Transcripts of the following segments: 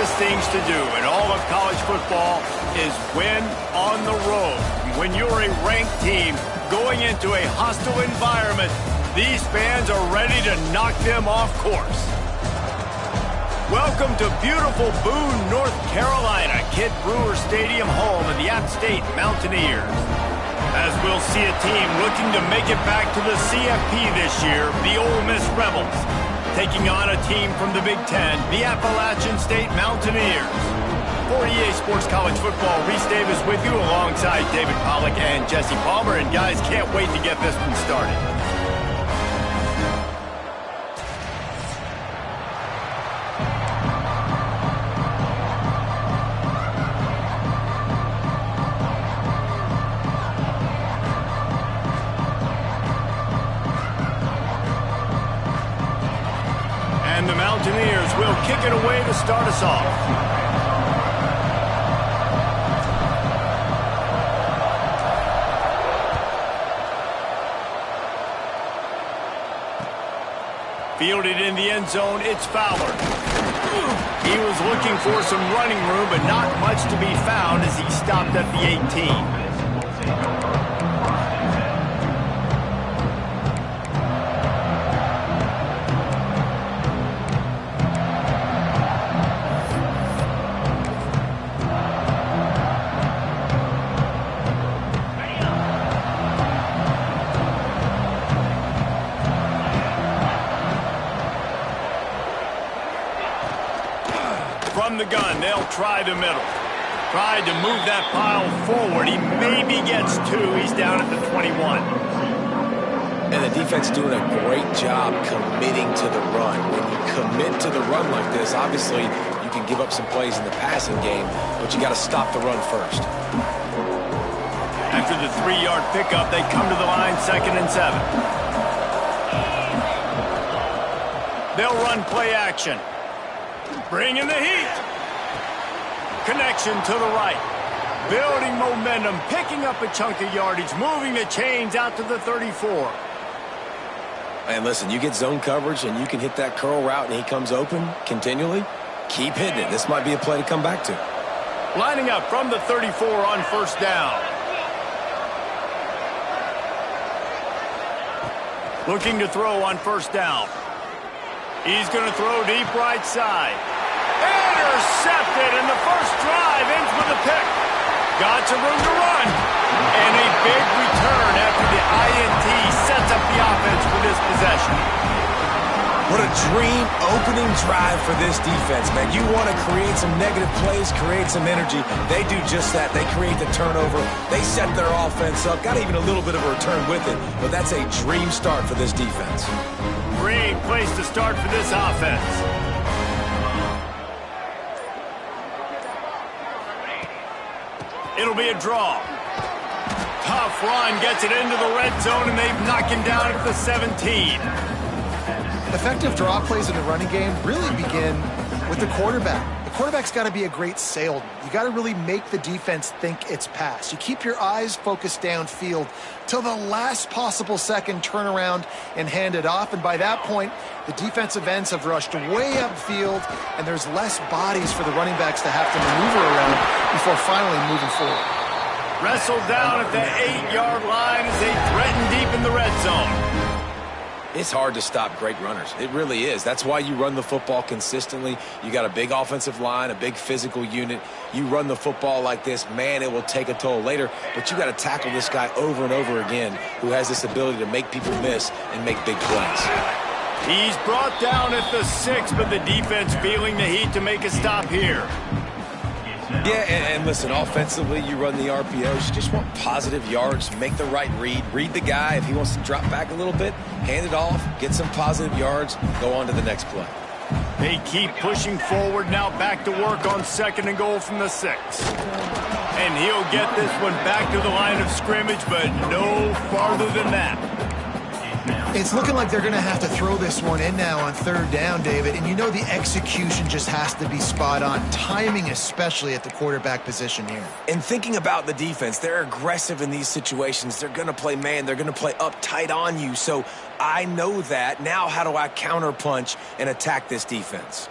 toughest things to do in all of college football is win on the road. When you're a ranked team going into a hostile environment, these fans are ready to knock them off course. Welcome to beautiful Boone, North Carolina, Kid Brewer Stadium, home of the App State Mountaineers. As we'll see a team looking to make it back to the CFP this year, the Ole Miss Rebels, taking on a team from the Big Ten, the Appalachian State Mountaineers. For EA Sports College Football, Reese Davis with you alongside David Pollack and Jesse Palmer. And guys, can't wait to get this one started. And the Mountaineers will kick it away to start us off. Fielded in the end zone, it's Fowler. He was looking for some running room, but not much to be found as he stopped at the 18. From the gun, they'll try the middle. Tried to move that pile forward. He maybe gets two. He's down at the 21. And the defense doing a great job committing to the run. When you commit to the run like this, obviously you can give up some plays in the passing game, but you got to stop the run first. After the 3-yard pickup, they come to the line, 2nd and 7. They'll run play action. Bring in the heat. Connection to the right. Building momentum, picking up a chunk of yardage, moving the chains out to the 34. And listen, you get zone coverage and you can hit that curl route and he comes open continually. Keep hitting it. This might be a play to come back to. Lining up from the 34 on first down. Looking to throw on first down. He's going to throw deep right side. Intercepted, and the first drive ends with a pick. Got some room to run. And a big return after the INT sets up the offense for this possession. What a dream opening drive for this defense, man. You want to create some negative plays, create some energy. They do just that. They create the turnover. They set their offense up. Got even a little bit of a return with it, but that's a dream start for this defense. Great place to start for this offense. It'll be a draw. Tough run, gets it into the red zone, and they've knocked him down at the 17. Effective draw plays in the running game really begin with the quarterback. The quarterback's got to be a great salesman. You got to really make the defense think it's pass. You keep your eyes focused downfield till the last possible second, turn around and hand it off. And by that point, the defensive ends have rushed way upfield, and there's less bodies for the running backs to have to maneuver around before finally moving forward. Wrestled down at the 8-yard line as they threaten deep in the red zone. It's hard to stop great runners. It really is. That's why you run the football consistently. You got a big offensive line, a big physical unit. You run the football like this, man, it will take a toll later. But you got to tackle this guy over and over again who has this ability to make people miss and make big plays. He's brought down at the 6, but the defense feeling the heat to make a stop here. Yeah, and listen, offensively, you run the RPOs. You just want positive yards, make the right read the guy. If he wants to drop back a little bit, hand it off, get some positive yards, go on to the next play. They keep pushing forward now, back to work on 2nd and goal from the 6. And he'll get this one back to the line of scrimmage, but no farther than that. It's looking like they're going to have to throw this one in now on 3rd down, David. And you know the execution just has to be spot on. Timing especially at the quarterback position here. And thinking about the defense, they're aggressive in these situations. They're going to play man. They're going to play up tight on you. So I know that. Now how do I counterpunch and attack this defense?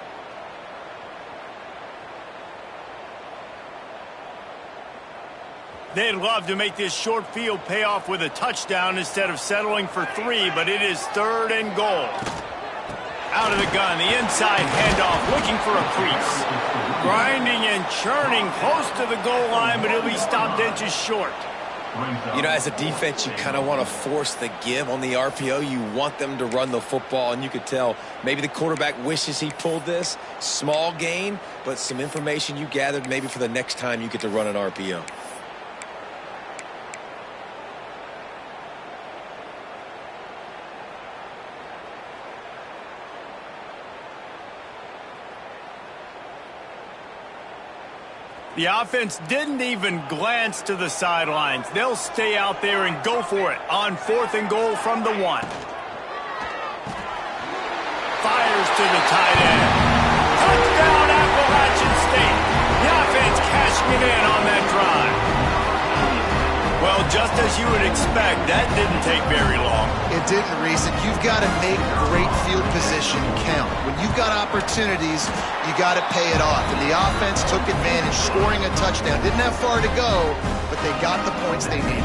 They'd love to make this short field pay off with a touchdown instead of settling for 3, but it is 3rd and goal. Out of the gun, the inside handoff, looking for a crease. Grinding and churning close to the goal line, but he'll be stopped inches short. You know, as a defense, you kind of want to force the give on the RPO. You want them to run the football, and you could tell maybe the quarterback wishes he pulled this. Small gain, but some information you gathered maybe for the next time you get to run an RPO. The offense didn't even glance to the sidelines. They'll stay out there and go for it on 4th and goal from the 1. Fires to the tight end. Touchdown, Appalachian State. The offense cashing it in on that drive. Well, just as you would expect, that didn't take very long. It didn't, Reese. And you've got to make great field position count. When you've got opportunities, you got to pay it off. And the offense took advantage, scoring a touchdown. Didn't have far to go, but they got the points they needed.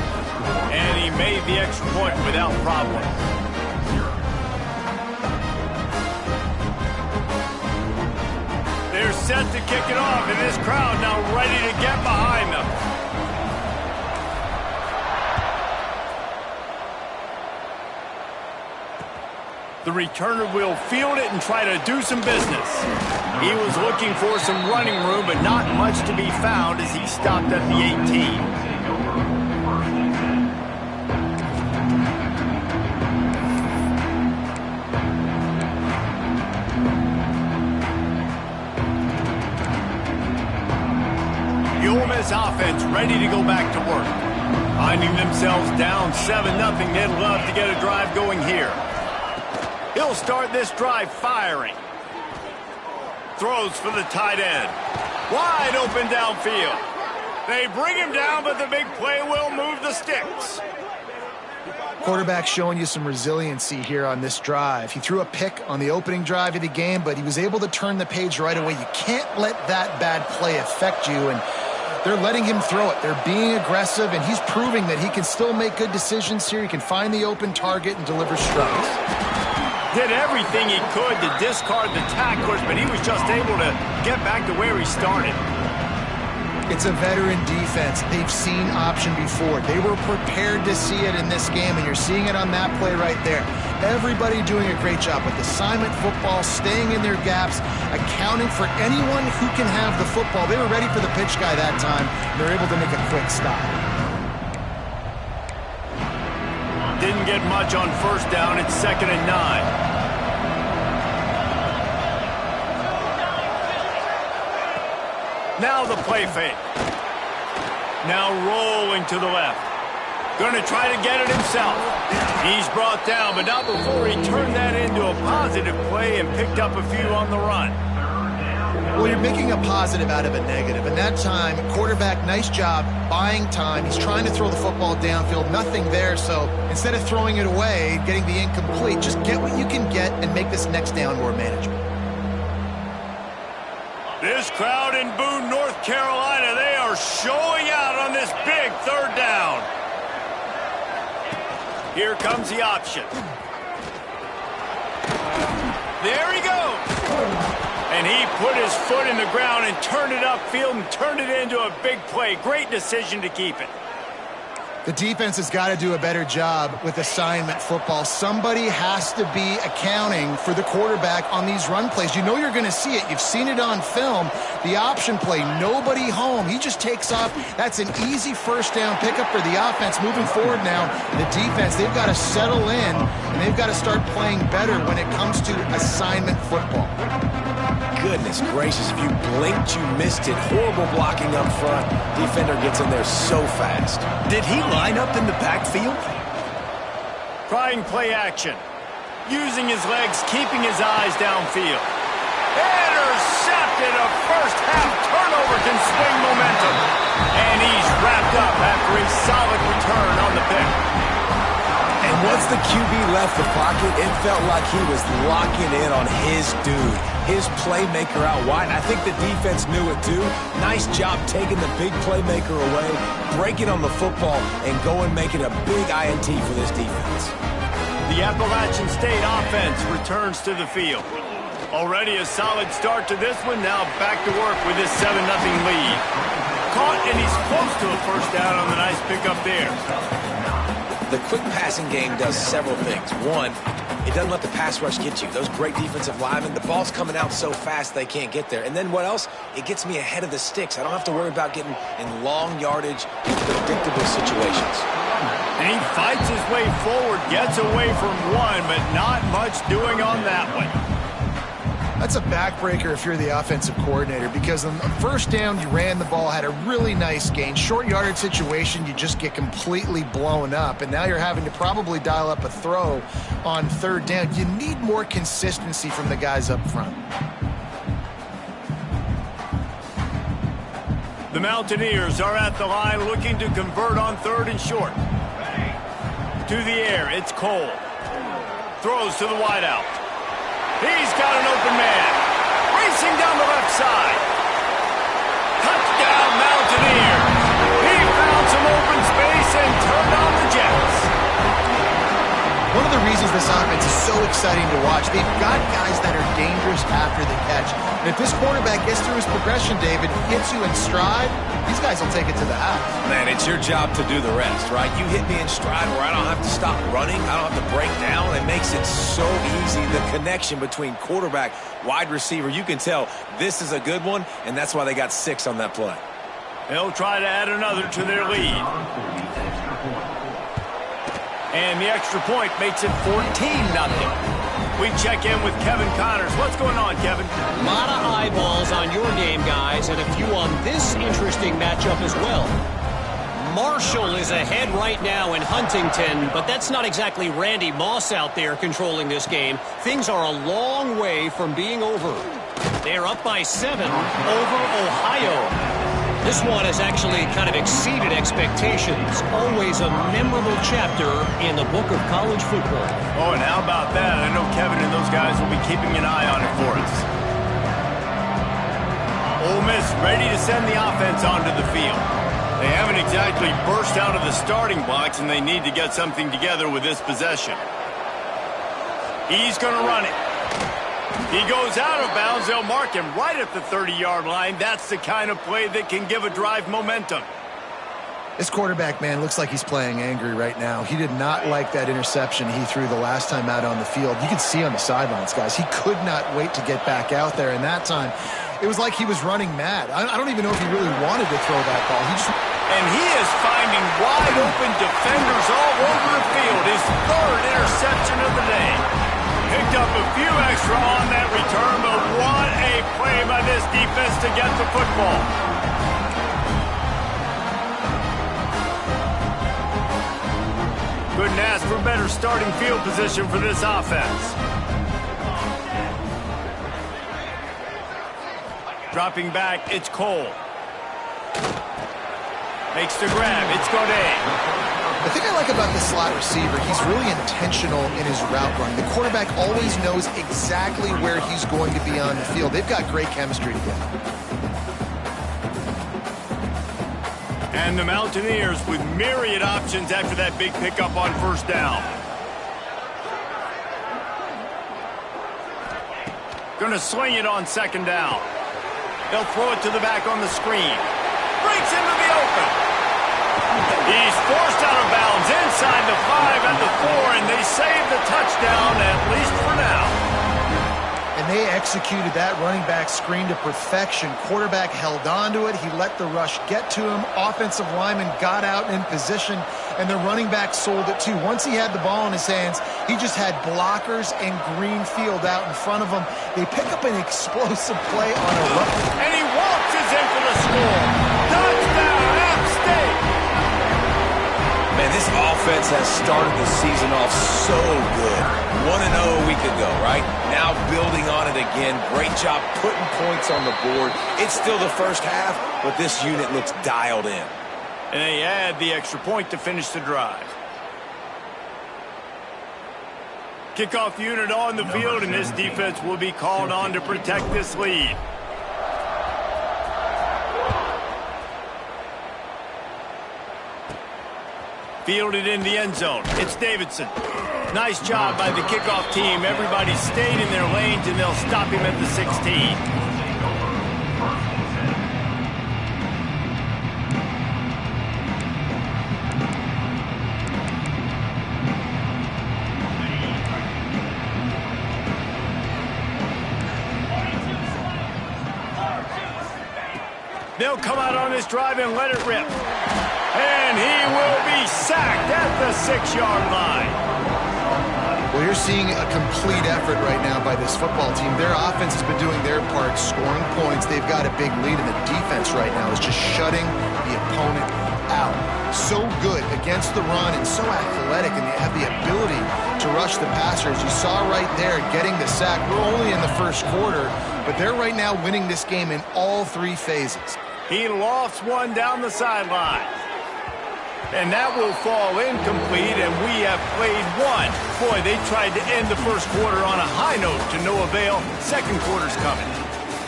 And he made the extra point without problem. They're set to kick it off, and this crowd now ready to get behind them. The returner will field it and try to do some business. He was looking for some running room, but not much to be found as he stopped at the 18. The Ole Miss offense ready to go back to work. Finding themselves down 7-0, they'd love to get a drive going here. He'll start this drive firing. Throws for the tight end. Wide open downfield. They bring him down, but the big play will move the sticks. Quarterback showing you some resiliency here on this drive. He threw a pick on the opening drive of the game, but he was able to turn the page right away. You can't let that bad play affect you, and they're letting him throw it. They're being aggressive, and he's proving that he can still make good decisions here. He can find the open target and deliver strikes. Did everything he could to discard the tacklers, but he was just able to get back to where he started. It's a veteran defense. They've seen option before. They were prepared to see it in this game, and you're seeing it on that play right there. Everybody doing a great job with assignment football, staying in their gaps, accounting for anyone who can have the football. They were ready for the pitch guy that time, and they're able to make a quick stop. Didn't get much on 1st down. It's 2nd and 9. Now the play fake. Now rolling to the left. Going to try to get it himself. He's brought down, but not before he turned that into a positive play and picked up a few on the run. Well, you're making a positive out of a negative. And that time, quarterback, nice job buying time. He's trying to throw the football downfield. Nothing there. So instead of throwing it away, getting the incomplete, just get what you can get and make this next down more manageable. This crowd in Boone, North Carolina, they are showing out on this big 3rd down. Here comes the option. There he goes. And he put his foot in the ground and turned it upfield and turned it into a big play. Great decision to keep it. The defense has got to do a better job with assignment football. Somebody has to be accounting for the quarterback on these run plays. You know you're going to see it. You've seen it on film. The option play, nobody home. He just takes off. That's an easy 1st down pickup for the offense. Moving forward now, the defense, they've got to settle in, and they've got to start playing better when it comes to assignment football. Goodness gracious, if you blinked, you missed it. Horrible blocking up front. Defender gets in there so fast. Did he line up in the backfield? Trying play action. Using his legs, keeping his eyes downfield. Intercepted. A first-half turnover can swing momentum. And he's wrapped up after a solid return on the pick. And And once the QB left the pocket, it felt like he was locking in on his dude, his playmaker out wide. I think the defense knew it too. Nice job taking the big playmaker away, breaking on the football, and going making a big INT for this defense. The Appalachian State offense returns to the field. Already a solid start to this one. Now back to work with this 7-0 lead. Caught, and he's close to a first down on the nice pickup there. The quick passing game does several things. One, it doesn't let the pass rush get you. Those great defensive linemen, the ball's coming out so fast they can't get there. And then what else? It gets me ahead of the sticks. I don't have to worry about getting in long yardage, predictable situations. And he fights his way forward, gets away from one, but not much doing on that one. That's a backbreaker if you're the offensive coordinator, because on the first down, you ran the ball, had a really nice gain. Short yardage situation, you just get completely blown up, and now you're having to probably dial up a throw on third down. You need more consistency from the guys up front. The Mountaineers are at the line looking to convert on third and short. To the air, it's Cole. Throws to the wideout. He's got an open man. Racing down the left side. Touchdown, Mountaineers. He found some open space and turned on the Jets. One of the reasons this offense is so exciting to watch, they've got guys that are dangerous after the catch. And if this quarterback gets through his progression, David, hits you in stride, these guys will take it to the house. Man, it's your job to do the rest, right? You hit me in stride where I don't have to stop running. I don't have to break down. It makes it so easy. The connection between quarterback, wide receiver, you can tell this is a good one, and that's why they got 6 on that play. They'll try to add another to their lead. And the extra point makes it 14-0. We check in with Kevin Connors. What's going on, Kevin? A lot of eyeballs on your game, guys, and a few on this interesting matchup as well. Marshall is ahead right now in Huntington, but that's not exactly Randy Moss out there controlling this game. Things are a long way from being over. They're up by 7 over Ohio. This one has actually kind of exceeded expectations. Always a memorable chapter in the book of college football. Oh, and how about that? I know Kevin and those guys will be keeping an eye on it for us. Ole Miss ready to send the offense onto the field. They haven't exactly burst out of the starting blocks, and they need to get something together with this possession. He's going to run it. He goes out of bounds. They'll mark him right at the 30-yard line. That's the kind of play that can give a drive momentum. This quarterback, man, looks like he's playing angry right now. He did not like that interception he threw the last time out on the field. You could see on the sidelines, guys. He could not wait to get back out there, and that time it was like he was running mad. I don't even know if he really wanted to throw that ball. And he is finding wide-open defenders all over the field. His 3rd interception of the day. Picked up a few extra on that return, but what a play by this defense to get the football. Couldn't ask for better starting field position for this offense. Dropping back, it's Cole. Makes the grab, it's Godet. The thing I like about the slot receiver, he's really intentional in his route running. The quarterback always knows exactly where he's going to be on the field. They've got great chemistry together. And the Mountaineers with myriad options after that big pickup on first down. Going to sling it on second down. They'll throw it to the back on the screen. Breaks into the open. He's forced out of bounds inside the 5 and the 4, and they save the touchdown, at least for now. And they executed that running back screen to perfection. Quarterback held on to it. He let the rush get to him. Offensive lineman got out in position, and the running back sold it too. Once he had the ball in his hands, he just had blockers and green field out in front of him. They pick up an explosive play on a run. And he waltzes in for the score. Touchdown, App State! Man, this offense has started the season off so good. 1-0 a week ago, right? Now building on it again. Great job putting points on the board. It's still the first half, but this unit looks dialed in. And they add the extra point to finish the drive. Kickoff unit on the field, and this defense will be called on to protect this lead. Fielded in the end zone. It's Davidson. Nice job by the kickoff team. Everybody stayed in their lanes, and they'll stop him at the 16. They'll come out on this drive and let it rip. And he will be sacked at the 6-yard line. Well, you're seeing a complete effort right now by this football team. Their offense has been doing their part, scoring points. They've got a big lead, and the defense right now is just shutting the opponent out. So good against the run and so athletic, and they have the ability to rush the passers. You saw right there getting the sack. We're only in the first quarter, but they're right now winning this game in all 3 phases. He lofts one down the sideline. And that will fall incomplete, and we have played one. Boy, they tried to end the first quarter on a high note to no avail. Second quarter's coming.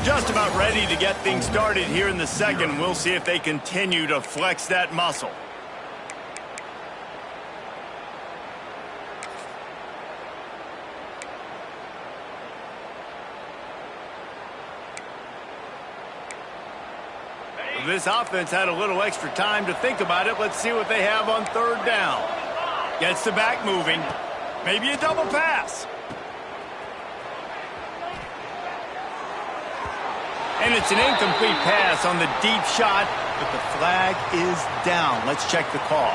Just about ready to get things started here in the second. We'll see if they continue to flex that muscle. This offense had a little extra time to think about it. Let's see what they have on third down. Gets the back moving. Maybe a double pass. And it's an incomplete pass on the deep shot, but the flag is down. Let's check the call.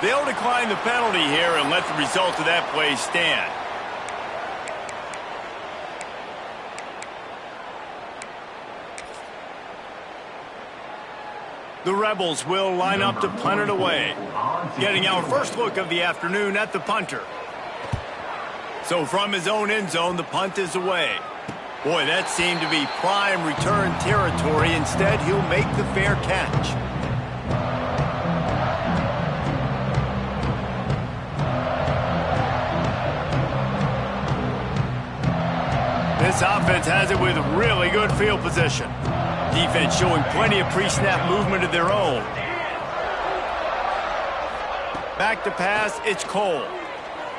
They'll decline the penalty here and let the result of that play stand. The Rebels will line up to punt it away. Getting our first look of the afternoon at the punter. So from his own end zone, the punt is away. Boy, that seemed to be prime return territory. Instead, he'll make the fair catch. This offense has it with really good field position. Defense showing plenty of pre-snap movement of their own. Back to pass, it's Cole.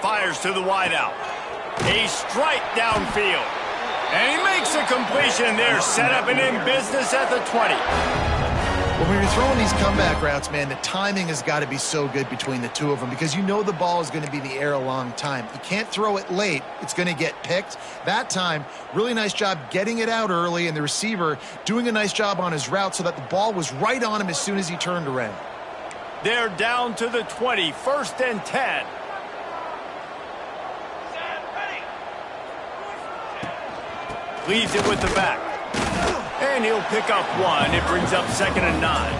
Fires to the wideout. A strike downfield. And he makes a completion there, set up and in business at the 20. When you're throwing these comeback routes, man, the timing has got to be so good between the two of them because you know the ball is going to be in the air a long time. You can't throw it late. It's going to get picked. That time, really nice job getting it out early, and the receiver doing a nice job on his route so that the ball was right on him as soon as he turned around. They're down to the 20, 1st and 10. Leaves it with the back. And he'll pick up one. It brings up 2nd and 9.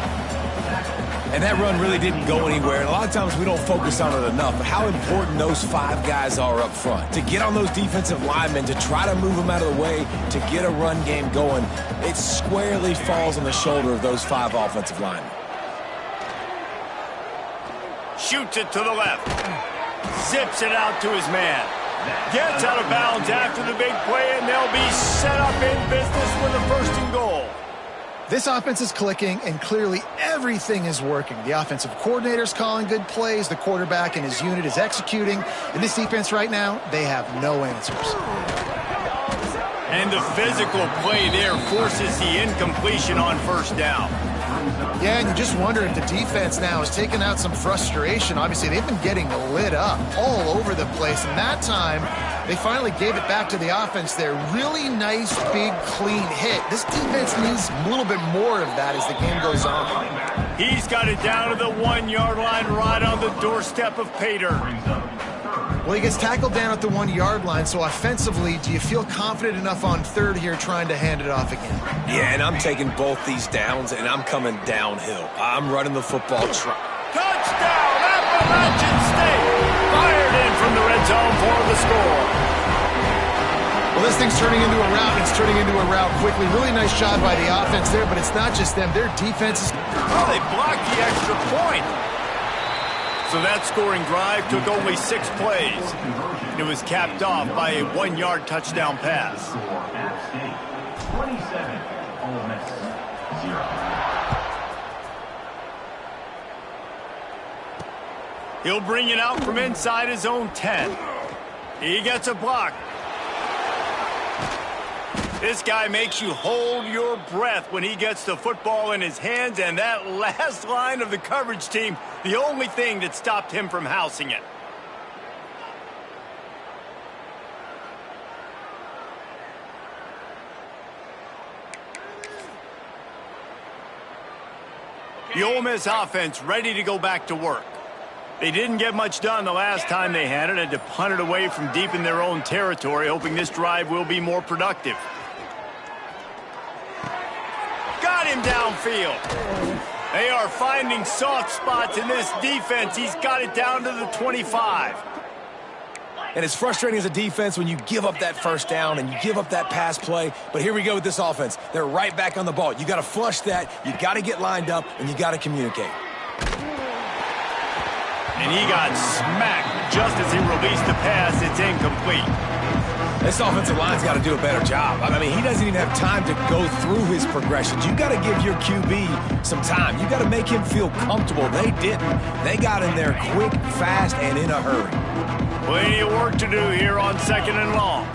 And that run really didn't go anywhere. And a lot of times we don't focus on it enough. But how important those 5 guys are up front. To get on those defensive linemen, to try to move them out of the way, to get a run game going, it squarely falls on the shoulder of those 5 offensive linemen. Shoots it to the left. Zips it out to his man. Gets out of bounds after the big play, and they'll be set up in business with a 1st and goal. This offense is clicking, and clearly everything is working. The offensive coordinator's calling good plays. The quarterback and his unit is executing. In this defense right now, they have no answers. And the physical play there forces the incompletion on 1st down. Yeah, and you just wonder if the defense now has taken out some frustration. Obviously, they've been getting lit up all over the place. And that time, they finally gave it back to the offense there. Really nice, big, clean hit. This defense needs a little bit more of that as the game goes on. He's got it down to the 1-yard line right on the doorstep of Pater. Well, he gets tackled down at the 1-yard line, so offensively, do you feel confident enough on 3rd here trying to hand it off again? Yeah, and I'm taking both these downs, and I'm coming downhill. I'm running the football. Touchdown, Appalachian State! Fired in from the red zone for the score. Well, this thing's turning into a rout, and it's turning into a rout quickly. Really nice job by the offense there, but it's not just them. Their defense is... Oh, they blocked the extra point. So that scoring drive took only 6 plays. It was capped off by a 1-yard touchdown pass. 27, Ole Miss, 0. He'll bring it out from inside his own 10. He gets a block. This guy makes you hold your breath when he gets the football in his hands, and that last line of the coverage team, the only thing that stopped him from housing it. The Ole Miss offense ready to go back to work. They didn't get much done the last time they had it, had to punt it away from deep in their own territory, hoping this drive will be more productive. Got him downfield. They are finding soft spots in this defense. He's got it down to the 25. And it's frustrating as a defense when you give up that first down and you give up that pass play. But here we go with this offense. They're right back on the ball. You got to flush that. You got to get lined up, and you got to communicate. And he got smacked just as he released the pass. It's incomplete. This offensive line's got to do a better job. I mean, he doesn't even have time to go through his progressions. You got to give your QB some time. You got to make him feel comfortable. They didn't. They got in there quick, fast, and in a hurry. Plenty of work to do here on 2nd and long.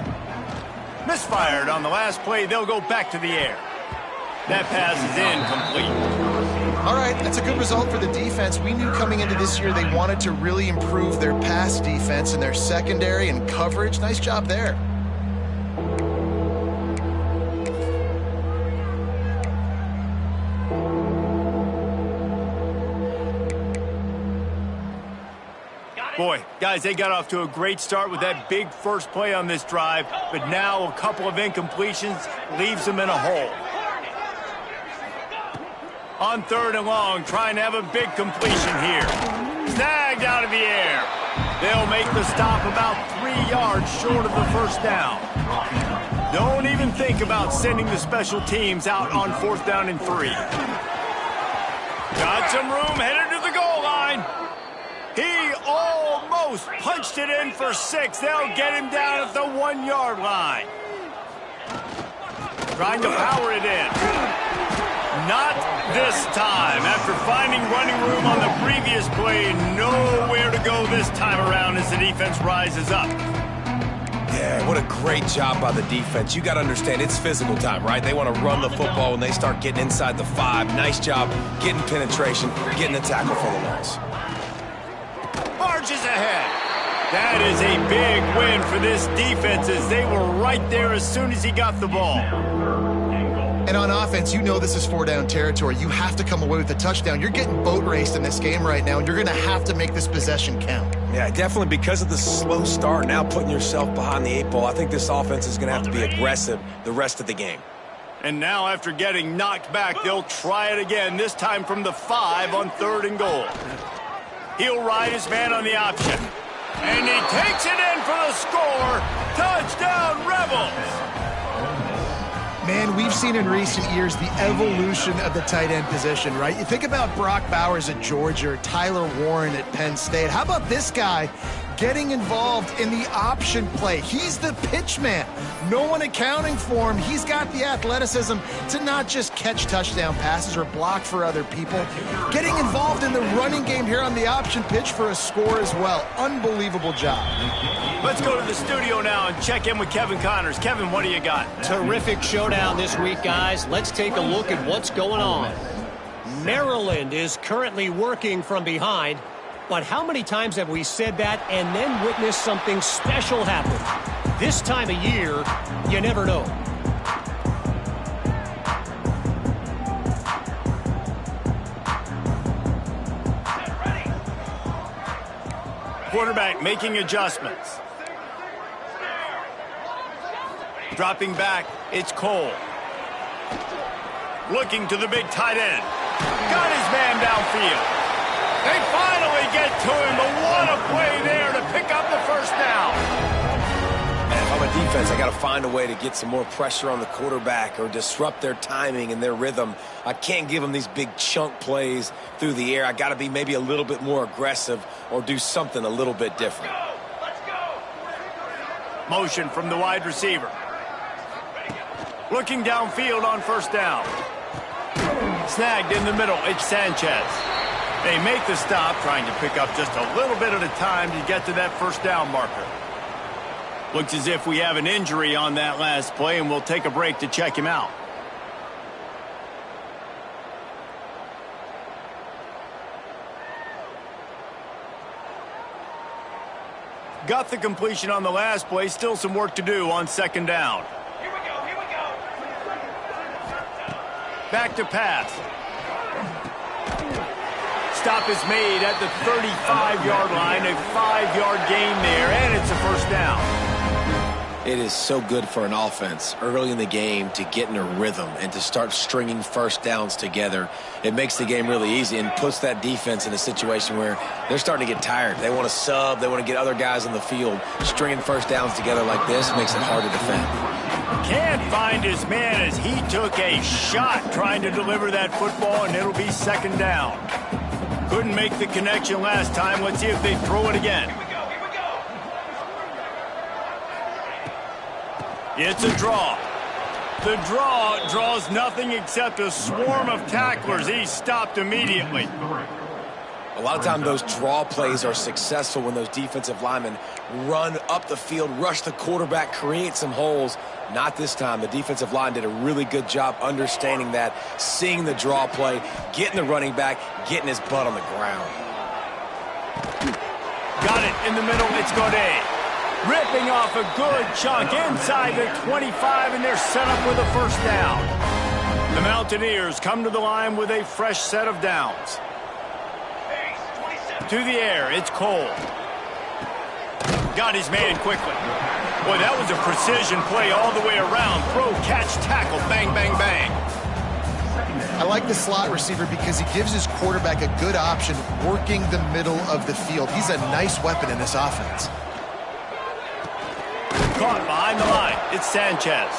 Misfired on the last play. They'll go back to the air. That pass is incomplete. All right, that's a good result for the defense. We knew coming into this year they wanted to really improve their pass defense and their secondary and coverage. Nice job there. Boy, guys, they got off to a great start with that big first play on this drive, but now a couple of incompletions leaves them in a hole. On 3rd and long, trying to have a big completion here. Snagged out of the air. They'll make the stop about 3 yards short of the first down. Don't even think about sending the special teams out on 4th down and 3. Got some room, headed to the goal line. He almost punched it in for 6. They'll get him down at the 1-yard line. Trying to power it in. Not this time. After finding running room on the previous play, nowhere to go this time around as the defense rises up. Yeah, what a great job by the defense. You got to understand, it's physical time, right? They want to run the football when they start getting inside the 5. Nice job getting penetration, getting a tackle for the loss. Marches ahead. That is a big win for this defense as they were right there as soon as he got the ball. And on offense, you know this is 4-down territory. You have to come away with a touchdown. You're getting boat raced in this game right now, and you're going to have to make this possession count. Yeah, definitely because of the slow start, now putting yourself behind the 8 ball, I think this offense is going to have to be aggressive the rest of the game. And now after getting knocked back, they'll try it again, this time from the 5 on 3rd and goal. He'll ride his man on the option. And he takes it in for the score. Touchdown, Rebels! Man, we've seen in recent years the evolution of the tight end position, right? You think about Brock Bowers at Georgia or Tyler Warren at Penn State. How about this guy getting involved in the option play? He's the pitch man. No one accounting for him. He's got the athleticism to not just catch touchdown passes or block for other people. Getting involved in the running game here on the option pitch for a score as well. Unbelievable job. Let's go to the studio now and check in with Kevin Connors. Kevin, what do you got? Terrific showdown this week, guys. Let's take a look at what's going on. Maryland is currently working from behind, but how many times have we said that and then witnessed something special happen? This time of year, you never know. Quarterback making adjustments. Dropping back, it's Cole. Looking to the big tight end. Got his man downfield. They finally get to him, but what a play there to pick up the first down. And if I'm a defense, defense, I got to find a way to get some more pressure on the quarterback or disrupt their timing and their rhythm. I can't give them these big chunk plays through the air. I got to be maybe a little bit more aggressive or do something a little bit different. Let's go. Motion from the wide receiver. Looking downfield on first down. Snagged in the middle. It's Sanchez. They make the stop, trying to pick up just a little bit at a time to get to that first down marker. Looks as if we have an injury on that last play, and we'll take a break to check him out. Got the completion on the last play. Still some work to do on second down. Here we go. Back to pass. Stop is made at the 35-yard line. A 5-yard gain there, and it's a first down. It is so good for an offense early in the game to get in a rhythm and to start stringing first downs together. It makes the game really easy and puts that defense in a situation where they're starting to get tired. They want to sub. They want to get other guys on the field. Stringing first downs together like this makes it hard to defend. Can't find his man as he took a shot trying to deliver that football, and it'll be second down. Couldn't make the connection last time. Let's see if they throw it again. It's a draw. The draw draws nothing except a swarm of tacklers. He's stopped immediately. A lot of times those draw plays are successful when those defensive linemen run up the field, rush the quarterback, create some holes. Not this time. The defensive line did a really good job understanding that, seeing the draw play, getting the running back, getting his butt on the ground. Got it in the middle. It's Godet. Ripping off a good chunk inside the 25, and they're set up with a first down. The Mountaineers come to the line with a fresh set of downs. To the air, it's Cole. Got his man quickly. Boy, that was a precision play all the way around. Throw, catch, tackle, bang, bang, bang. I like the slot receiver because he gives his quarterback a good option working the middle of the field. He's a nice weapon in this offense. Caught behind the line. It's Sanchez.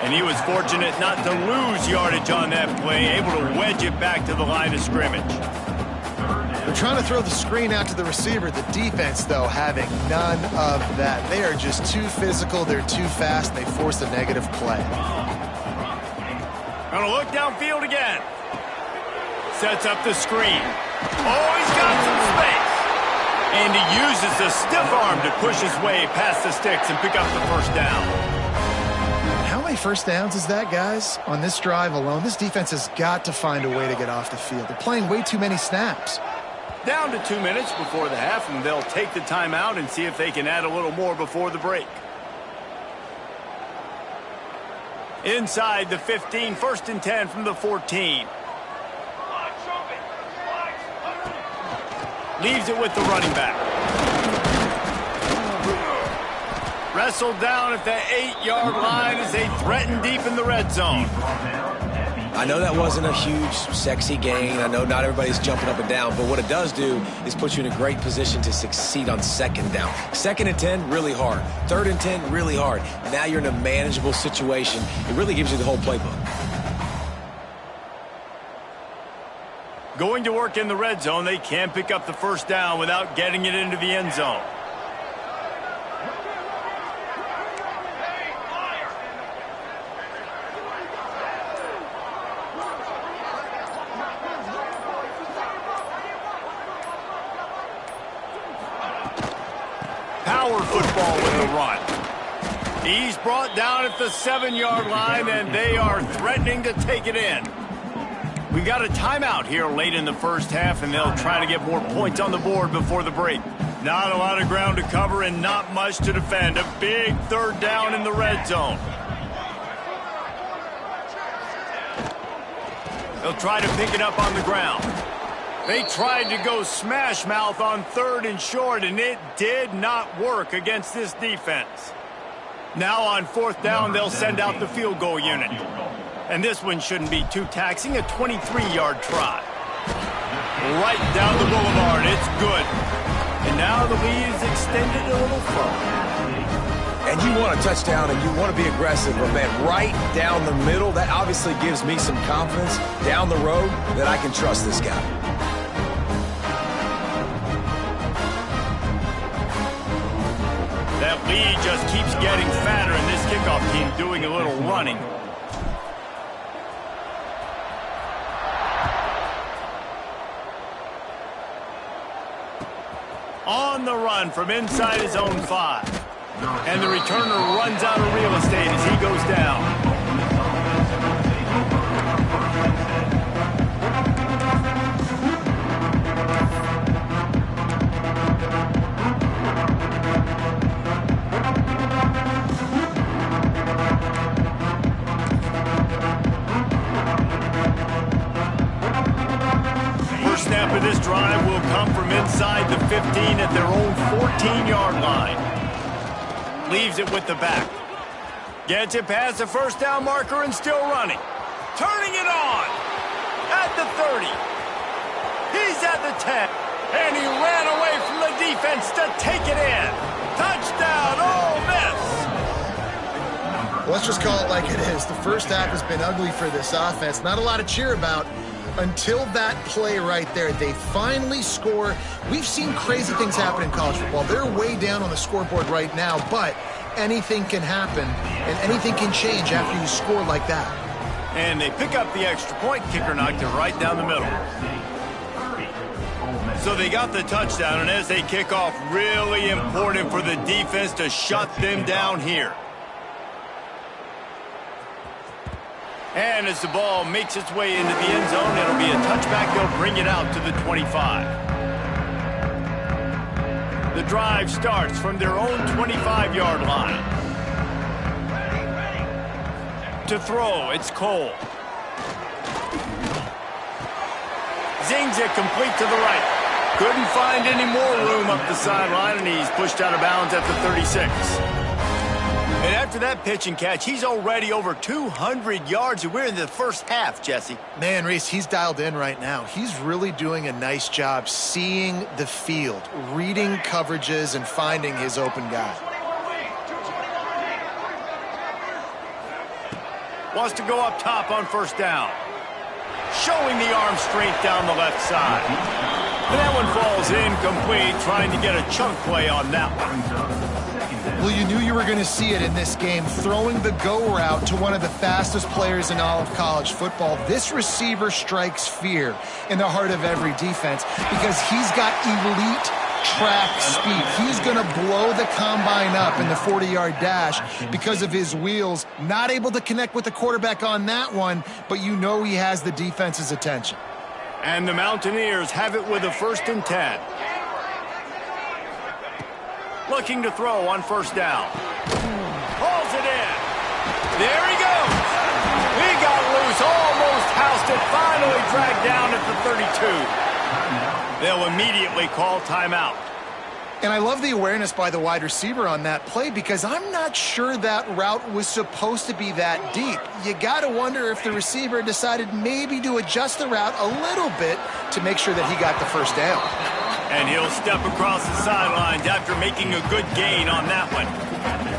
And he was fortunate not to lose yardage on that play, able to wedge it back to the line of scrimmage. They're trying to throw the screen out to the receiver. The defense, though, having none of that. They are just too physical. They're too fast, and they force a negative play. Gonna look downfield again. Sets up the screen. Oh, he's got some space. And he uses the stiff arm to push his way past the sticks and pick up the first down. How many first downs is that, guys? On this drive alone, this defense has got to find a way to get off the field. They're playing way too many snaps. Down to 2 minutes before the half, and they'll take the timeout and see if they can add a little more before the break. Inside the 15, 1st and 10 from the 14. Leaves it with the running back. Wrestled down at the 8-yard line as they threaten deep in the red zone. I know that wasn't a huge, sexy gain. I know not everybody's jumping up and down, but what it does do is put you in a great position to succeed on second down. 2nd and 10, really hard. 3rd and 10, really hard. Now you're in a manageable situation. It really gives you the whole playbook. Going to work in the red zone, they can't pick up the first down without getting it into the end zone. Power football with the run. He's brought down at the 7-yard line, and they are threatening to take it in. We got a timeout here late in the first half, and they'll try to get more points on the board before the break. Not a lot of ground to cover and not much to defend. A big 3rd down in the red zone. They'll try to pick it up on the ground. They tried to go smash mouth on 3rd and short, and it did not work against this defense. Now on 4th down, they'll send out the field goal unit. And this one shouldn't be too taxing, a 23-yard try. Right down the boulevard, it's good. And now the lead is extended a little further. And you want a touchdown and you want to be aggressive, but man, right down the middle, that obviously gives me some confidence down the road that I can trust this guy. That lead just keeps getting fatter, and this kickoff team doing a little running. On the run from inside his own 5. And the returner runs out of real estate as he goes down. First snap of this drive will come from inside the 15 at their own 14-yard line. Leaves it with the back. Gets it past the first down marker and still running. Turning it on. At the 30. He's at the 10. And he ran away from the defense to take it in. Touchdown, Ole Miss. Let's just call it like it is. The first half has been ugly for this offense. Not a lot to cheer about until that play right there. They finally score. We've seen crazy things happen in college football. They're way down on the scoreboard right now, but anything can happen, and anything can change after you score like that. And they pick up the extra point. Kicker knocked it right down the middle. So they got the touchdown, and as they kick off, really important for the defense to shut them down here. And as the ball makes its way into the end zone, it'll be a touchback. They'll bring it out to the 25. The drive starts from their own 25-yard line. To throw, it's Cole. Zings it complete to the right. Couldn't find any more room up the sideline, and he's pushed out of bounds at the 36. And after that pitch and catch, he's already over 200 yards, and we're in the first half, Jesse. Man, Reese, he's dialed in right now. He's really doing a nice job seeing the field, reading coverages, and finding his open guy. Wants to go up top on first down. Showing the arm strength down the left side. And that one falls incomplete, trying to get a chunk play on that one. Well, you knew you were going to see it in this game, throwing the go route to one of the fastest players in all of college football. This receiver strikes fear in the heart of every defense because he's got elite track speed. He's going to blow the combine up in the 40-yard dash because of his wheels. Not able to connect with the quarterback on that one, but you know he has the defense's attention. And the Mountaineers have it with a 1st and 10. Looking to throw on first down. Hauls it in. There he goes. He got loose, almost housed it, finally dragged down at the 32. They'll immediately call timeout. And I love the awareness by the wide receiver on that play because I'm not sure that route was supposed to be that deep. You got to wonder if the receiver decided maybe to adjust the route a little bit to make sure that he got the first down. And he'll step across the sidelines after making a good gain on that one.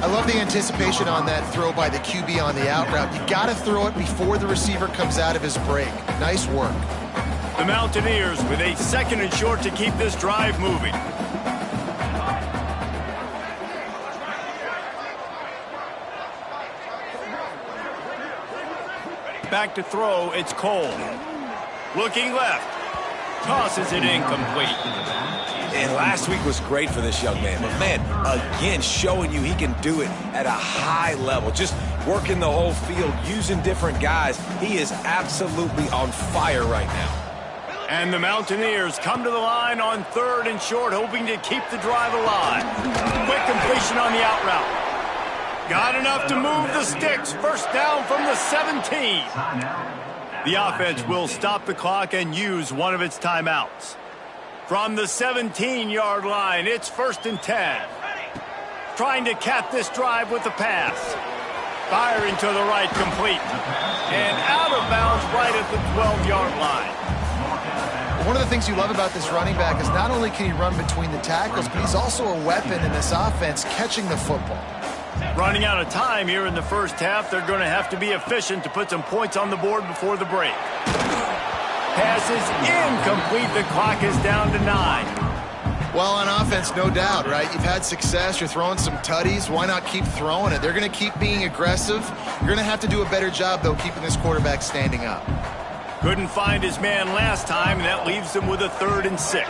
I love the anticipation on that throw by the QB on the out route. You got to throw it before the receiver comes out of his break. Nice work. The Mountaineers with a 2nd and short to keep this drive moving. Back to throw, it's Cole. Looking left. Tosses it incomplete. And last week was great for this young man. But, man, again, showing you he can do it at a high level. Just working the whole field, using different guys. He is absolutely on fire right now. And the Mountaineers come to the line on 3rd and short, hoping to keep the drive alive. Quick completion on the out route. Got enough to move the sticks. First down from the 17. The offense will stop the clock and use one of its timeouts. From the 17-yard line, it's 1st and 10. Trying to cap this drive with the pass. Firing to the right, complete. And out of bounds right at the 12-yard line. One of the things you love about this running back is not only can he run between the tackles, but he's also a weapon in this offense catching the football. Running out of time here in the first half, they're going to have to be efficient to put some points on the board before the break. Pass is incomplete. The clock is down to 9. Well, on offense, no doubt, right? You've had success. You're throwing some tutties. Why not keep throwing it? They're going to keep being aggressive. You're going to have to do a better job, though, keeping this quarterback standing up. Couldn't find his man last time, and that leaves him with a 3rd and 6.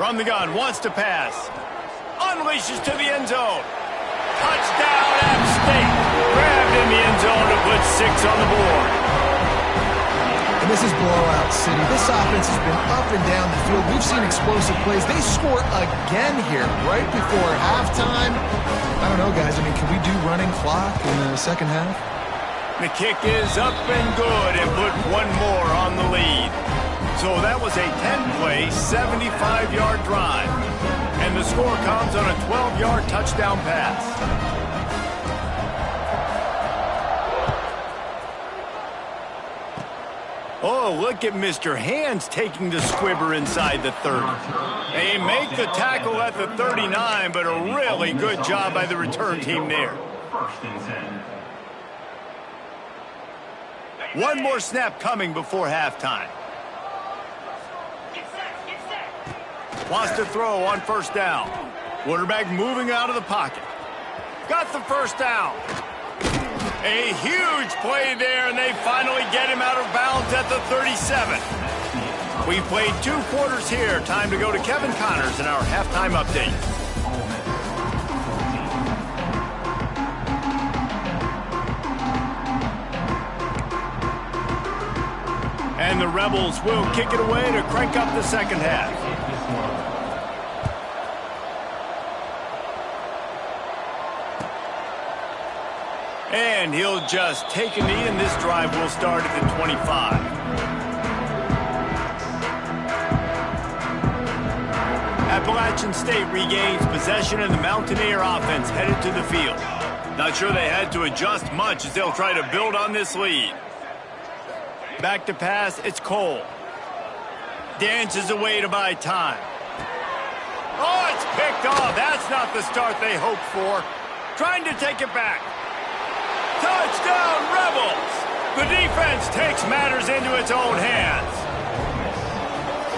From the gun, wants to pass. Unleashes to the end zone. Touchdown, App State. Grabbed in the end zone to put 6 on the board. And this is blowout city. This offense has been up and down the field. We've seen explosive plays. They score again here right before halftime. I don't know, guys. I mean, can we do running clock in the second half? The kick is up and good and put one more on the lead. So that was a 10-play, 75-yard drive. And the score comes on a 12-yard touchdown pass. Oh, look at Mr. Hands taking the squibber inside the 30. They make the tackle at the 39, but a really good job by the return team there. One more snap coming before halftime. Wants to throw on first down. Quarterback moving out of the pocket. Got the first down. A huge play there, and they finally get him out of bounds at the 37. We played 2 quarters here. Time to go to Kevin Connors in our halftime update. And the Rebels will kick it away to crank up the second half. And he'll just take a knee, and this drive will start at the 25. Appalachian State regains possession, and the Mountaineer offense headed to the field. Not sure they had to adjust much as they'll try to build on this lead. Back to pass, it's Cole. Dances away to buy time. Oh, it's picked off. That's not the start they hoped for. Trying to take it back. Touchdown, Rebels! The defense takes matters into its own hands.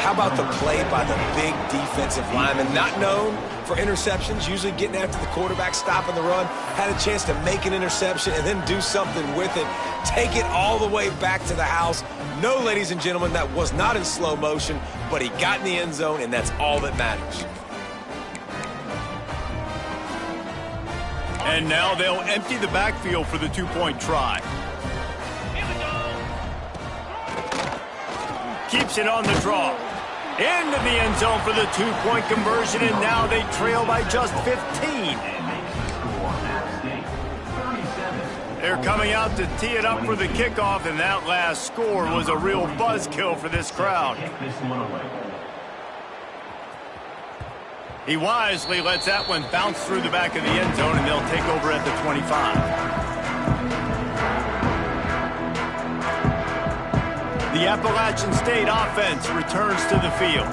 How about the play by the big defensive lineman? Not known for interceptions, usually getting after the quarterback, stopping the run. Had a chance to make an interception and then do something with it. Take it all the way back to the house. No, ladies and gentlemen, that was not in slow motion, but he got in the end zone, and that's all that matters. And now they'll empty the backfield for the 2-point try. Keeps it on the draw. Into the end zone for the 2-point conversion, and now they trail by just 15. They're coming out to tee it up for the kickoff, and that last score was a real buzzkill for this crowd. He wisely lets that one bounce through the back of the end zone, and they'll take over at the 25. The Appalachian State offense returns to the field.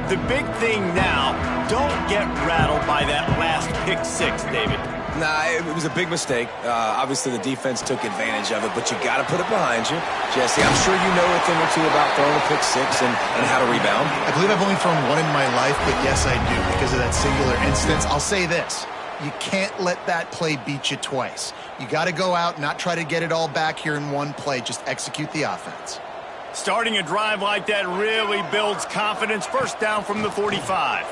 The big thing now, don't get rattled by that last pick 6, David. Nah, it was a big mistake. Obviously, the defense took advantage of it, but you got to put it behind you. Jesse, I'm sure you know a thing or two about throwing a pick 6 and how to rebound. I believe I've only thrown one in my life, but yes, I do because of that singular instance. I'll say this. You can't let that play beat you twice. You got to go out, not try to get it all back here in one play. Just execute the offense. Starting a drive like that really builds confidence. First down from the 45.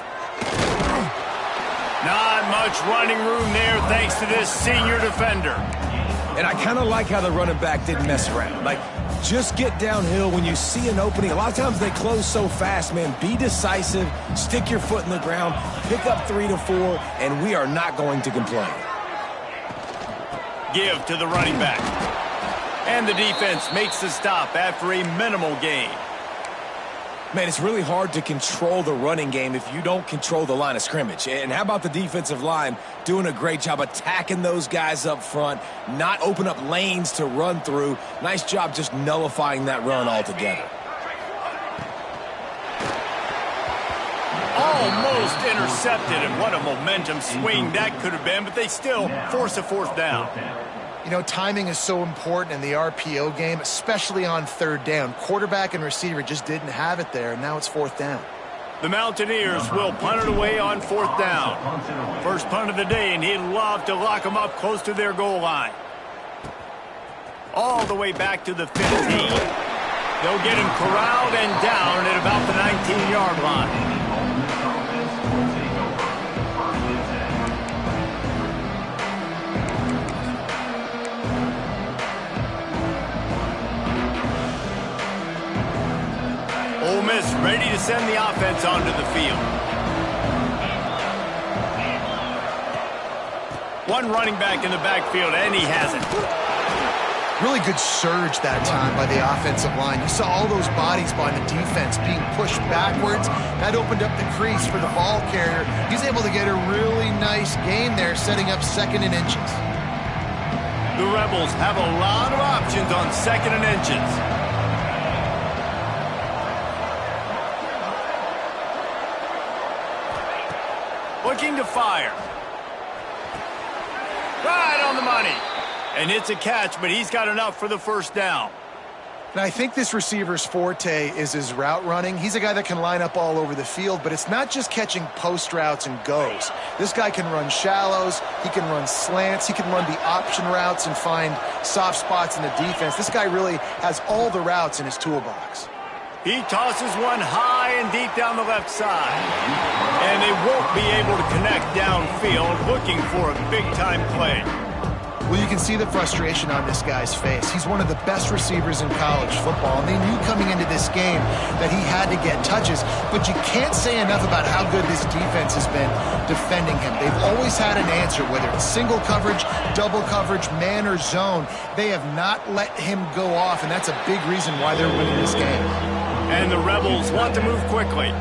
Not much running room there thanks to this senior defender. And I kind of like how the running back didn't mess around. Like, just get downhill when you see an opening. A lot of times they close so fast, man. Be decisive, stick your foot in the ground, pick up 3 to 4, and we are not going to complain. Give to the running back. And the defense makes the stop after a minimal gain. Man, it's really hard to control the running game if you don't control the line of scrimmage. And how about the defensive line doing a great job attacking those guys up front, not open up lanes to run through. Nice job just nullifying that run altogether. Almost intercepted, and what a momentum swing that could have been, but they still force a fourth down. You know, timing is so important in the RPO game, especially on third down. Quarterback and receiver just didn't have it there, and now it's fourth down. The Mountaineers will punt it away on fourth down. First punt of the day, and he'd love to lock them up close to their goal line. All the way back to the 15. They'll get him corralled and down at about the 19-yard line. Ole Miss ready to send the offense onto the field. One running back in the backfield, and he has it. Really good surge that time by the offensive line. You saw all those bodies by the defense being pushed backwards. That opened up the crease for the ball carrier. He's able to get a really nice gain there, setting up second and inches. The Rebels have a lot of options on second and inches. Looking to fire. Right on the money. And it's a catch, but he's got enough for the first down. Now, I think this receiver's forte is his route running. He's a guy that can line up all over the field, but it's not just catching post routes and goes. This guy can run shallows, he can run slants, he can run the option routes and find soft spots in the defense. This guy really has all the routes in his toolbox. He tosses one high and deep down the left side. And they won't be able to connect downfield, looking for a big-time play. Well, you can see the frustration on this guy's face. He's one of the best receivers in college football, and they knew coming into this game that he had to get touches, but you can't say enough about how good this defense has been defending him. They've always had an answer, whether it's single coverage, double coverage, man or zone. They have not let him go off, and that's a big reason why they're winning this game. And the Rebels want to move quickly.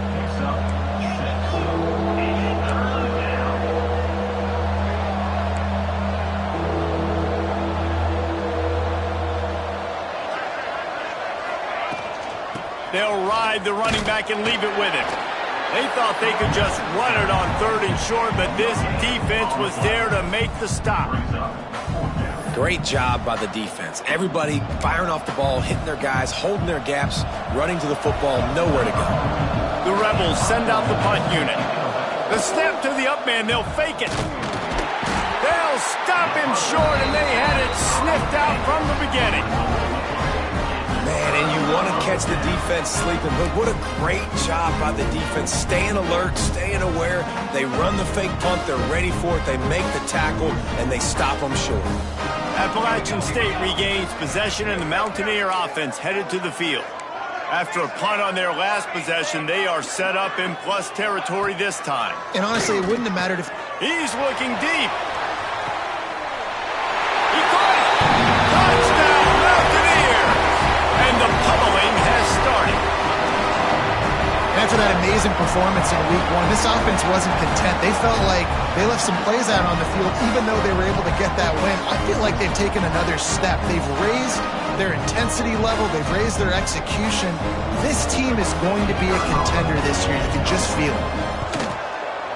They'll ride the running back and leave it with him. They thought they could just run it on third and short, but this defense was there to make the stop. Great job by the defense. Everybody firing off the ball, hitting their guys, holding their gaps, running to the football, nowhere to go. The Rebels send out the punt unit. The snap to the up man, they'll fake it. They'll stop him short, and they had it sniffed out from the beginning. Man, and you want to catch the defense sleeping, but what a great job by the defense. Staying alert, staying aware. They run the fake punt. They're ready for it. They make the tackle, and they stop them short. Appalachian State regains possession, and the Mountaineer offense headed to the field. After a punt on their last possession, they are set up in plus territory this time. And honestly, it wouldn't have mattered if... He's looking deep. He caught it. Touchdown, Mountaineers. And the pummeling has started. After that amazing performance in Week 1, this offense wasn't content. They felt like they left some plays out on the field, even though they were able to get that win. I feel like they've taken another step. They've raised their intensity level. They've raised their execution. This team is going to be a contender this year. You can just feel it.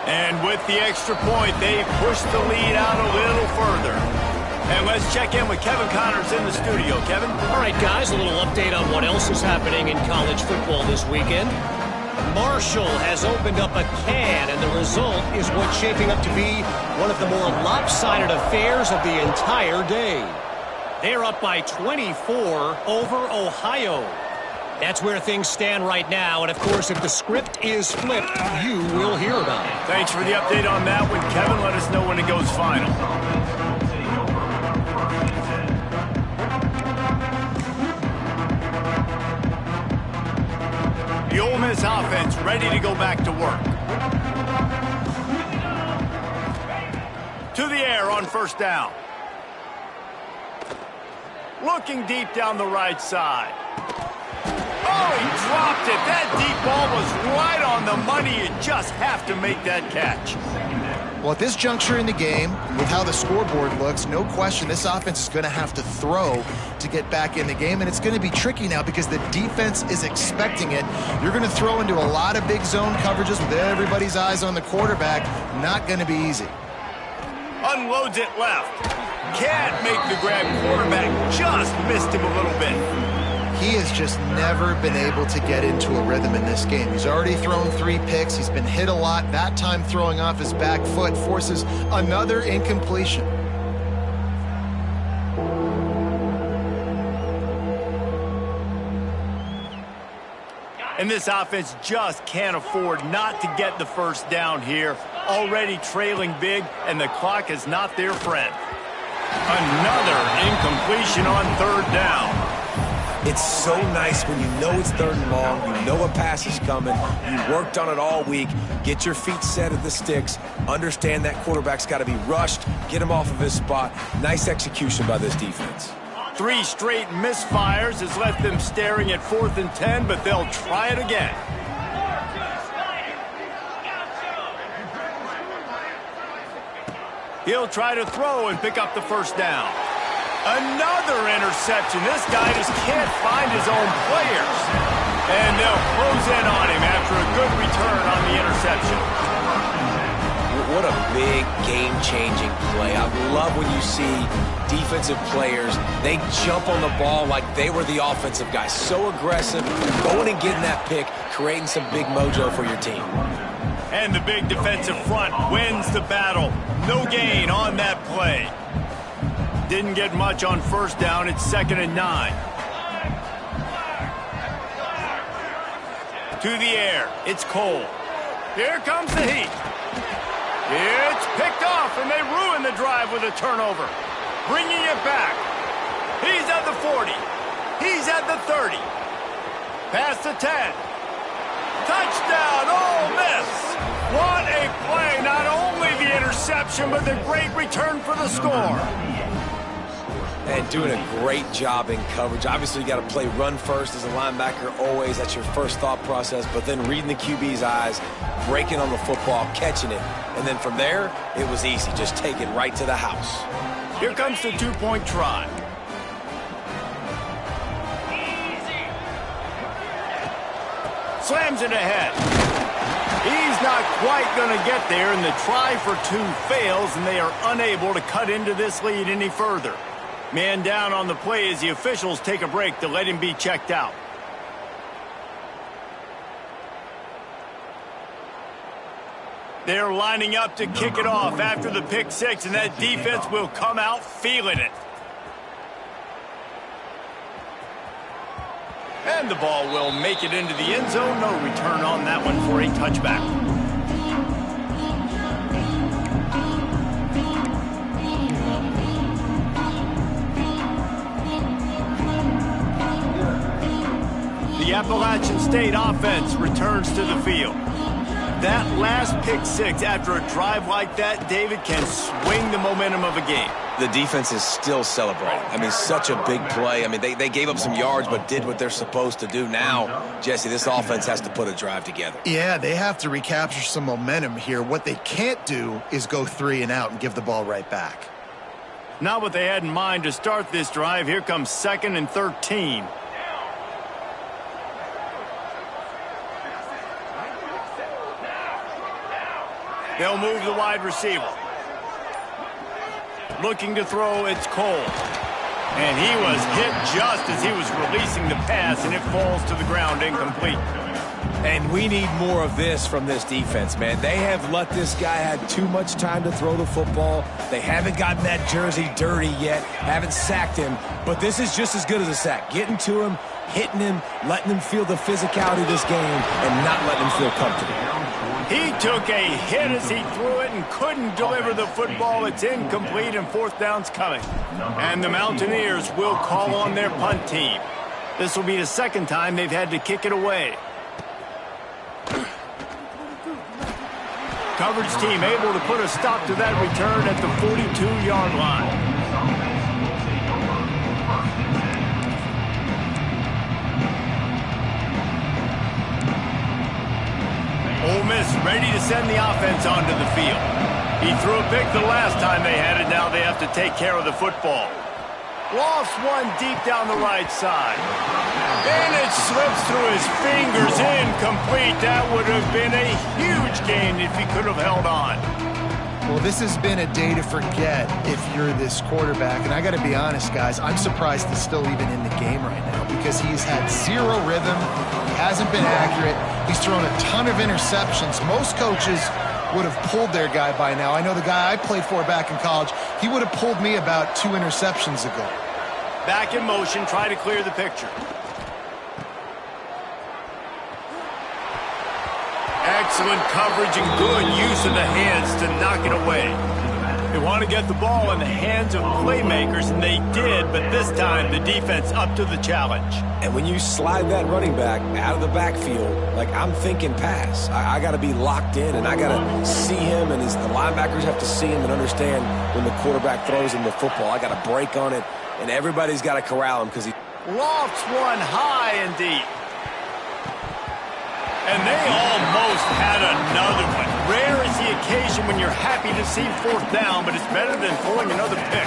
And with the extra point, they pushed the lead out a little further. And let's check in with Kevin Connors in the studio. Kevin? All right, guys, a little update on what else is happening in college football this weekend. Marshall has opened up a can, and the result is what's shaping up to be one of the more lopsided affairs of the entire day. They're up by 24 over Ohio. That's where things stand right now, and of course, if the script is flipped, you will hear about it. Thanks for the update on that one, Kevin. Let us know when it goes final. The Ole Miss offense ready to go back to work. To the air on first down. Looking deep down the right side. Oh, he dropped it. That deep ball was right on the money. You just have to make that catch. Well, at this juncture in the game, with how the scoreboard looks, no question this offense is going to have to throw to to get back in the game, and it's going to be tricky now because the defense is expecting it. You're going to throw into a lot of big zone coverages with everybody's eyes on the quarterback. Not going to be easy. Unloads it left. Can't make the grab. Quarterback just missed him a little bit. He has just never been able to get into a rhythm in this game. He's already thrown 3 picks. He's been hit a lot. That time throwing off his back foot forces another incompletion. And this offense just can't afford not to get the first down here. Already trailing big, and the clock is not their friend. Another incompletion on 3rd down. It's so nice when you know it's 3rd and long, you know a pass is coming, you worked on it all week, get your feet set at the sticks, understand that quarterback's got to be rushed, get him off of his spot. Nice execution by this defense. 3 straight misfires has left them staring at 4th and 10, but they'll try it again. He'll try to throw and pick up the first down. Another interception. This guy just can't find his own players. And they'll close in on him after a good return on the interception. What a big game-changing play. I love when you see defensive players, they jump on the ball like they were the offensive guys. So aggressive, going and getting that pick, creating some big mojo for your team. And the big defensive front wins the battle. No gain on that play. Didn't get much on 1st down. It's 2nd and 9. To the air. It's Cole. Here comes the heat. It's picked off, and they ruin the drive with a turnover. Bringing it back. He's at the 40. He's at the 30. Past the 10. Touchdown, Ole Miss. What a play. Not only the interception, but the great return for the score. And doing a great job in coverage. Obviously, you got to play run first as a linebacker always. That's your first thought process. But then reading the QB's eyes, breaking on the football, catching it. And then from there, it was easy. Just take it right to the house. Here comes the 2-point try. Slams it ahead. He's not quite going to get there, and the try for 2 fails, and they are unable to cut into this lead any further. Man down on the play as the officials take a break to let him be checked out. They're lining up to kick it off after the pick 6, and that defense will come out feeling it. And the ball will make it into the end zone. No return on that one for a touchback. The Appalachian State offense returns to the field. That last pick 6 after a drive like that, David, can swing the momentum of a game. The defense is still celebrating. I mean, such a big play. I mean, they gave up some yards but did what they're supposed to do. Now, Jesse, this offense has to put a drive together. Yeah, they have to recapture some momentum here. What they can't do is go 3 and out and give the ball right back. Not what they had in mind to start this drive. Here comes 2nd and 13. They'll move the wide receiver. Looking to throw, it's Cole. And he was hit just as he was releasing the pass, and it falls to the ground incomplete. And we need more of this from this defense, man. They have let this guy have too much time to throw the football. They haven't gotten that jersey dirty yet, haven't sacked him. But this is just as good as a sack. Getting to him, hitting him, letting him feel the physicality of this game, and not letting him feel comfortable. He took a hit as he threw it and couldn't deliver the football. It's incomplete, and 4th down's coming. And the Mountaineers will call on their punt team. This will be the 2nd time they've had to kick it away. Coverage team able to put a stop to that return at the 42-yard line. Ole Miss ready to send the offense onto the field. He threw a pick the last time they had it. Now they have to take care of the football. Lofts one deep down the right side. And it slips through his fingers, incomplete. That would have been a huge gain if he could have held on. Well, this has been a day to forget if you're this quarterback. And I got to be honest, guys, I'm surprised he's still even in the game right now because he's had zero rhythm. He hasn't been accurate. He's thrown a ton of interceptions. Most coaches would have pulled their guy by now. I know the guy I played for back in college, he would have pulled me about 2 interceptions ago. Back in motion, try to clear the picture. Excellent coverage and good use of the hands to knock it away. They want to get the ball in the hands of playmakers, and they did, but this time the defense up to the challenge. And when you slide that running back out of the backfield, like I'm thinking pass, I got to be locked in, and I got to see him, and the linebackers have to see him and understand when the quarterback throws him the football. I got to break on it, and everybody's got to corral him because he lofts one high and deep. And they almost had another one. Rare is the occasion when you're happy to see 4th down, but it's better than pulling another pick.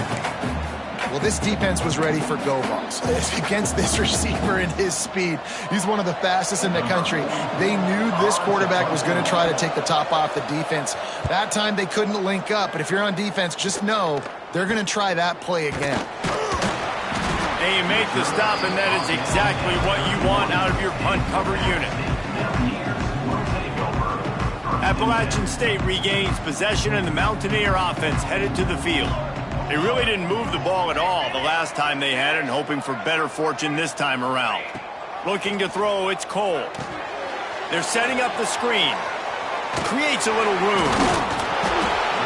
Well, this defense was ready for go balls against this receiver and his speed. He's one of the fastest in the country. They knew this quarterback was going to try to take the top off the defense. That time they couldn't link up, but if you're on defense, just know they're going to try that play again. And you make the stop, and that is exactly what you want out of your punt cover unit. Appalachian State regains possession, and the Mountaineer offense headed to the field. They really didn't move the ball at all the last time they had it, and hoping for better fortune this time around. Looking to throw, it's Cole. They're setting up the screen. Creates a little room.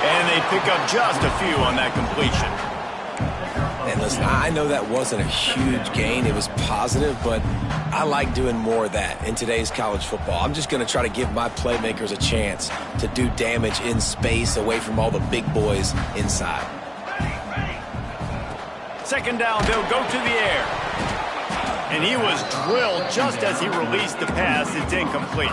And they pick up just a few on that completion. And listen, I know that wasn't a huge gain. It was positive, but I like doing more of that in today's college football. I'm just going to try to give my playmakers a chance to do damage in space away from all the big boys inside. 2nd down, they'll go to the air. And he was drilled just as he released the pass. It's incomplete.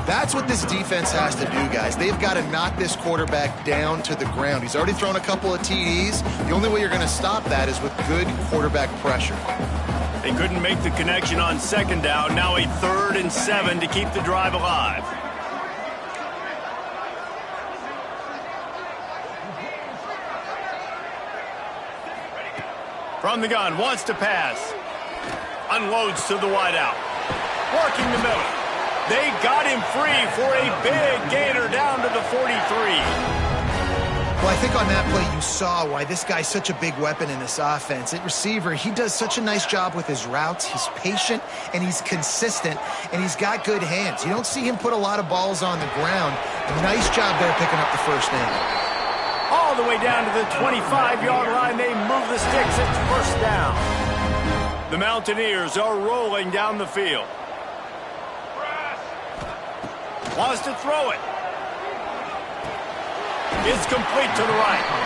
That's what this defense has to do, guys. They've got to knock this quarterback down to the ground. He's already thrown a couple of TDs. The only way you're going to stop that is with good quarterback pressure. They couldn't make the connection on 2nd down. Now a 3rd and 7 to keep the drive alive. From the gun, wants to pass. Unloads to the wideout. Working the middle. They got him free for a big gainer down to the 43. Well, I think on that play you saw why this guy's such a big weapon in this offense. At receiver, he does such a nice job with his routes. He's patient, and he's consistent, and he's got good hands. You don't see him put a lot of balls on the ground. Nice job there picking up the 1st down. All the way down to the 25-yard line. They move the sticks. It's 1st down. The Mountaineers are rolling down the field. Wants to throw it. It's complete to the right.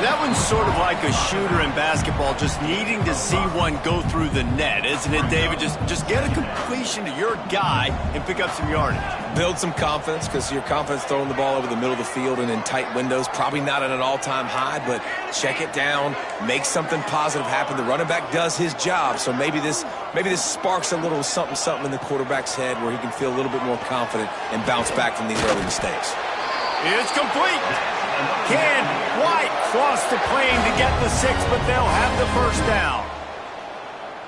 That one's sort of like a shooter in basketball, just needing to see one go through the net, isn't it, David? Just get a completion to your guy and pick up some yardage. Build some confidence, because your confidence throwing the ball over the middle of the field and in tight windows, probably not at an all-time high, but check it down, make something positive happen. The running back does his job, so maybe this sparks a little something in the quarterback's head where he can feel a little bit more confident and bounce back from these early mistakes. It's complete. Can White cross the plane to get the 6, but they'll have the 1st down.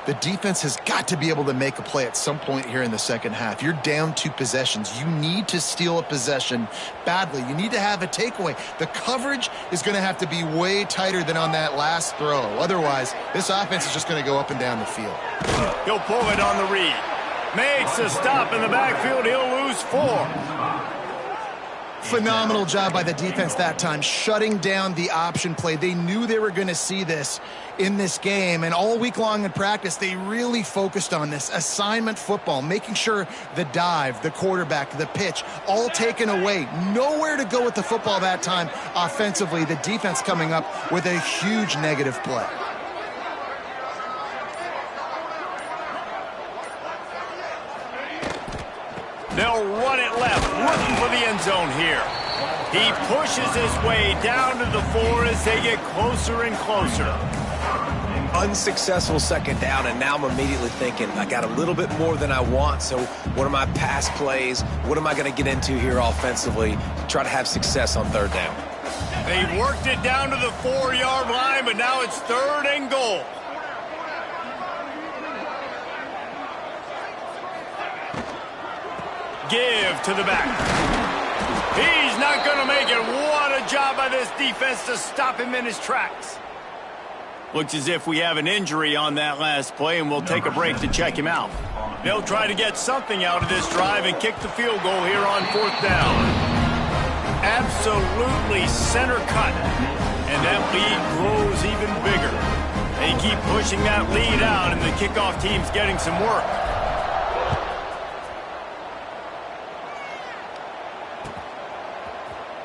The defense has got to be able to make a play at some point here in the 2nd half. You're down 2 possessions. You need to steal a possession badly. You need to have a takeaway. The coverage is going to have to be way tighter than on that last throw. Otherwise, this offense is just going to go up and down the field. He'll pull it on the read. Makes a stop in the backfield. He'll lose 4. Phenomenal job by the defense that time, shutting down the option play. They knew they were going to see this in this game, and all week long in practice, they really focused on this assignment football, making sure the dive, the quarterback, the pitch, all taken away. Nowhere to go with the football that time offensively. The defense coming up with a huge negative play. They'll run it left, looking for the end zone here. He pushes his way down to the 4 as they get closer and closer. unsuccessful second down, and now I'm immediately thinking, I got a little bit more than I want, so what are my pass plays? What am I going to get into here offensively to try to have success on third down? They worked it down to the 4-yard line, but now it's 3rd and goal. Give to the back. He's not going to make it. What a job by this defense to stop him in his tracks. Looks as if we have an injury on that last play, and we'll take a break to check him out. They'll try to get something out of this drive and kick the field goal here on 4th down. Absolutely center cut. And that lead grows even bigger. They keep pushing that lead out, and the kickoff team's getting some work.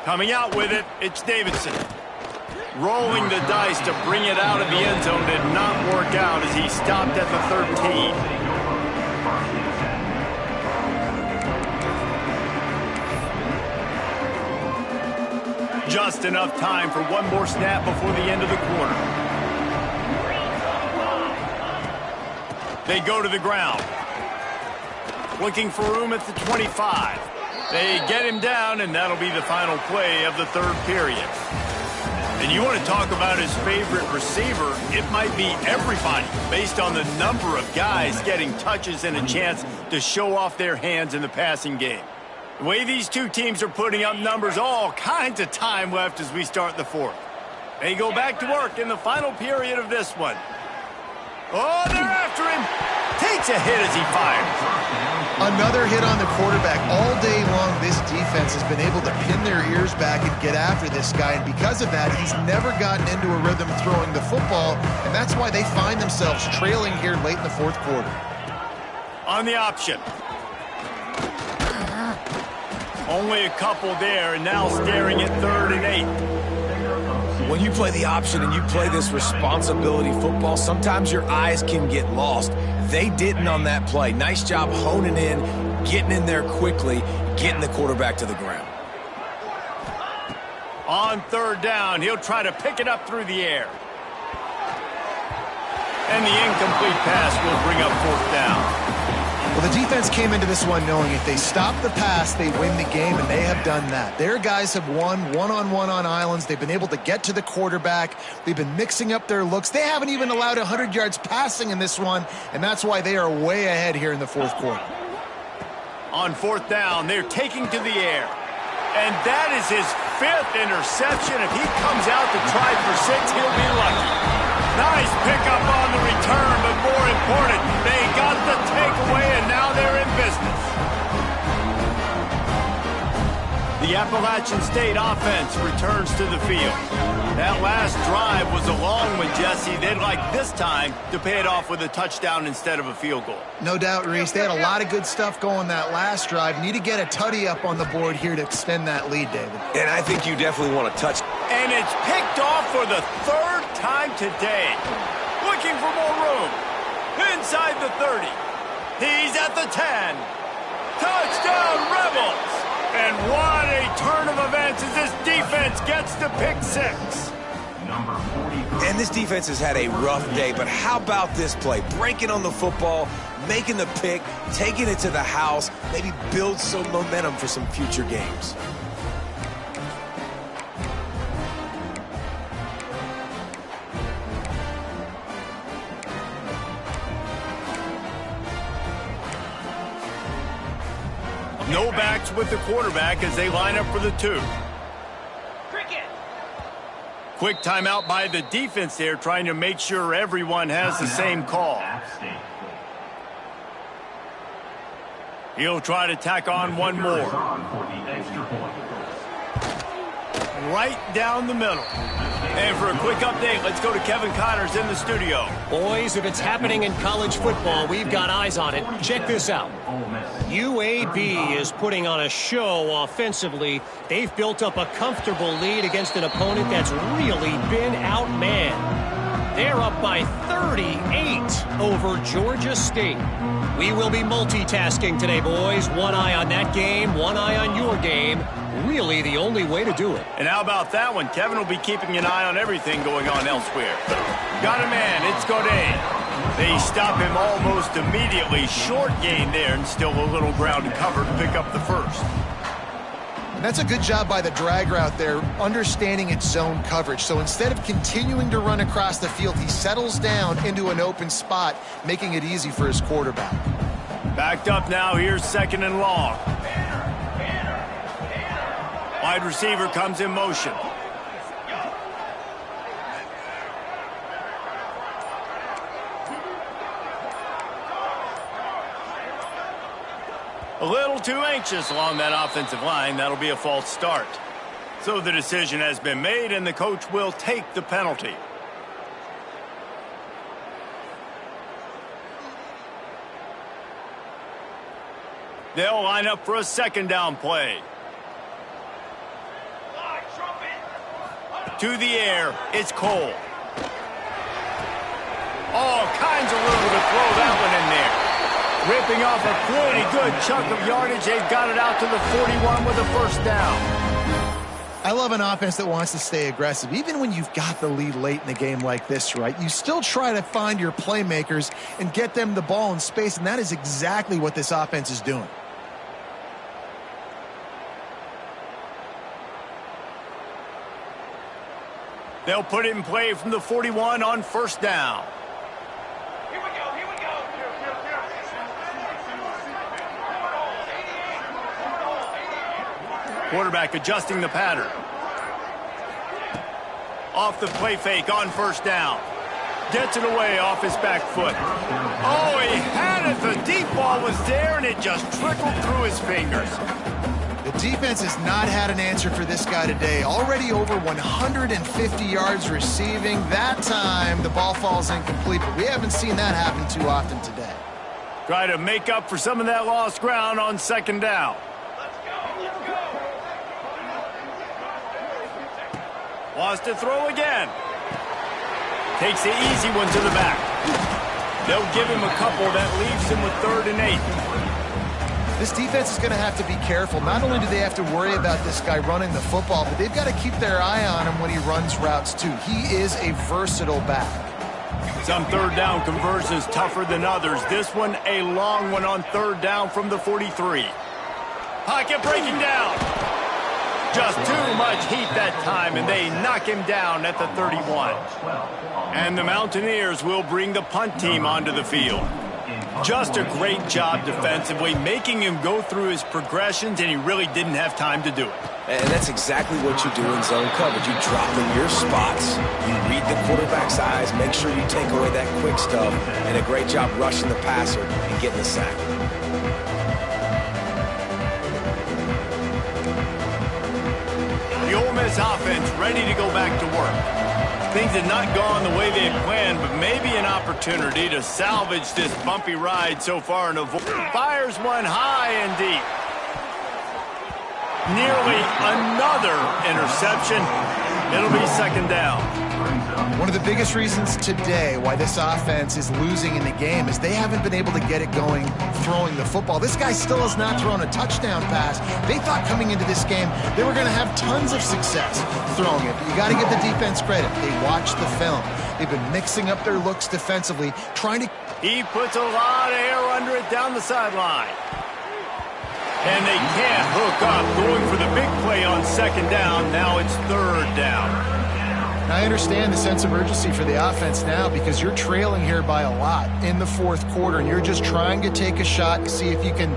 Coming out with it, it's Davidson. Rolling the dice to bring it out of the end zone did not work out as he stopped at the 13. Just enough time for one more snap before the end of the quarter. They go to the ground. Looking for room at the 25. They get him down, and that'll be the final play of the 3rd period. And you want to talk about his favorite receiver, it might be everybody, based on the number of guys getting touches and a chance to show off their hands in the passing game. The way these two teams are putting up numbers, all kinds of time left as we start the 4th. They go back to work in the final period of this one. Oh, they're after him. Takes a hit as he fires. Another hit on the quarterback. All day long, this defense has been able to pin their ears back and get after this guy, and because of that, he's never gotten into a rhythm throwing the football, and that's why they find themselves trailing here late in the 4th quarter. On the option. Only a couple there, and now staring at 3rd and 8. When you play the option and you play this responsibility football, sometimes your eyes can get lost. They didn't on that play. Nice job honing in, getting in there quickly, getting the quarterback to the ground. On 3rd down, he'll try to pick it up through the air. And the incomplete pass will bring up 4th down. Well, the defense came into this one knowing if they stop the pass, they win the game, and they have done that. Their guys have won one-on-one on islands. They've been able to get to the quarterback. They've been mixing up their looks. They haven't even allowed 100 yards passing in this one, and that's why they are way ahead here in the 4th quarter. On 4th down, they're taking to the air. And that is his 5th interception. If he comes out to try for 6, he'll be lucky. Nice pickup on the return, but more important, they got the takeaway, and now they're in business. The Appalachian State offense returns to the field. That last drive was a long one, Jesse. They'd like this time to pay it off with a touchdown instead of a field goal. No doubt, Reese. They had a lot of good stuff going that last drive. Need to get a tutty up on the board here to extend that lead, David. And I think you definitely want to touch. And it's picked off for the 3rd time today. Looking for more room. Inside the 30. He's at the 10. Touchdown, Rebels! And what a turn of events as this defense gets to pick 6. And this defense has had a rough day, but how about this play? Breaking on the football, making the pick, taking it to the house, maybe build some momentum for some future games. No backs with the quarterback as they line up for the 2. Quick timeout by the defense there, trying to make sure everyone has the same call. He'll try to tack on one more. Right down the middle. And for a quick update, let's go to Kevin Connors in the studio. Boys, if it's happening in college football, we've got eyes on it. Check this out. UAB is putting on a show offensively. They've built up a comfortable lead against an opponent that's really been outmanned. They're up by 38 over Georgia State. We will be multitasking today, boys. One eye on that game, one eye on your game. Really the only way to do it. And how about that one? Kevin will be keeping an eye on everything going on elsewhere. Got a man. It's Godet. They stop him almost immediately. Short gain there, and still a little ground to cover to pick up the first. And that's a good job by the drag route there, understanding its zone coverage. So instead of continuing to run across the field, he settles down into an open spot, making it easy for his quarterback. Backed up now. Here's second and long. Wide receiver comes in motion. A little too anxious along that offensive line. That'll be a false start. So the decision has been made, and the coach will take the penalty. They'll line up for a second down play. To the air, it's Cole. All kinds of room to throw that one in there. Ripping off a pretty good chunk of yardage. They've got it out to the 41 with a first down. I love an offense that wants to stay aggressive. Even when you've got the lead late in a game like this, right, you still try to find your playmakers and get them the ball in space, and that is exactly what this offense is doing. They'll put it in play from the 41 on first down. Here we go. Quarterback adjusting the pattern. Off the play fake on first down. Gets it away off his back foot. Oh, he had it. The deep ball was there, and it just trickled through his fingers. The defense has not had an answer for this guy today. Already over 150 yards receiving. That time, the ball falls incomplete, but we haven't seen that happen too often today. Try to make up for some of that lost ground on second down. Wants to throw again. Takes the easy one to the back. They'll give him a couple. That leaves him with 3rd and 8. This defense is going to have to be careful. Not only do they have to worry about this guy running the football, but they've got to keep their eye on him when he runs routes too. He is a versatile back. Some third down conversions tougher than others. This one a long one on third down from the 43. Pocket breaking down. Just too much heat that time, and they knock him down at the 31. And the Mountaineers will bring the punt team onto the field. Just a great job defensively, making him go through his progressions, and he really didn't have time to do it. And that's exactly what you do in zone coverage. You drop in your spots, you read the quarterback's eyes, make sure you take away that quick stuff, and a great job rushing the passer and getting the sack. The Ole Miss offense ready to go back to work. Things had not gone the way they had planned, but maybe an opportunity to salvage this bumpy ride so far and avoid. Fires one high and deep. Nearly another interception. It'll be second down. One of the biggest reasons today why this offense is losing in the game is they haven't been able to get it going throwing the football. This guy still has not thrown a touchdown pass. They thought coming into this game they were going to have tons of success throwing it. But you got to give the defense credit. They watched the film. They've been mixing up their looks defensively, trying to... He puts a lot of air under it down the sideline. And they can't hook up, going for the big play on second down. Now it's third down. I understand the sense of urgency for the offense now because you're trailing here by a lot in the fourth quarter, and you're just trying to take a shot to see if you can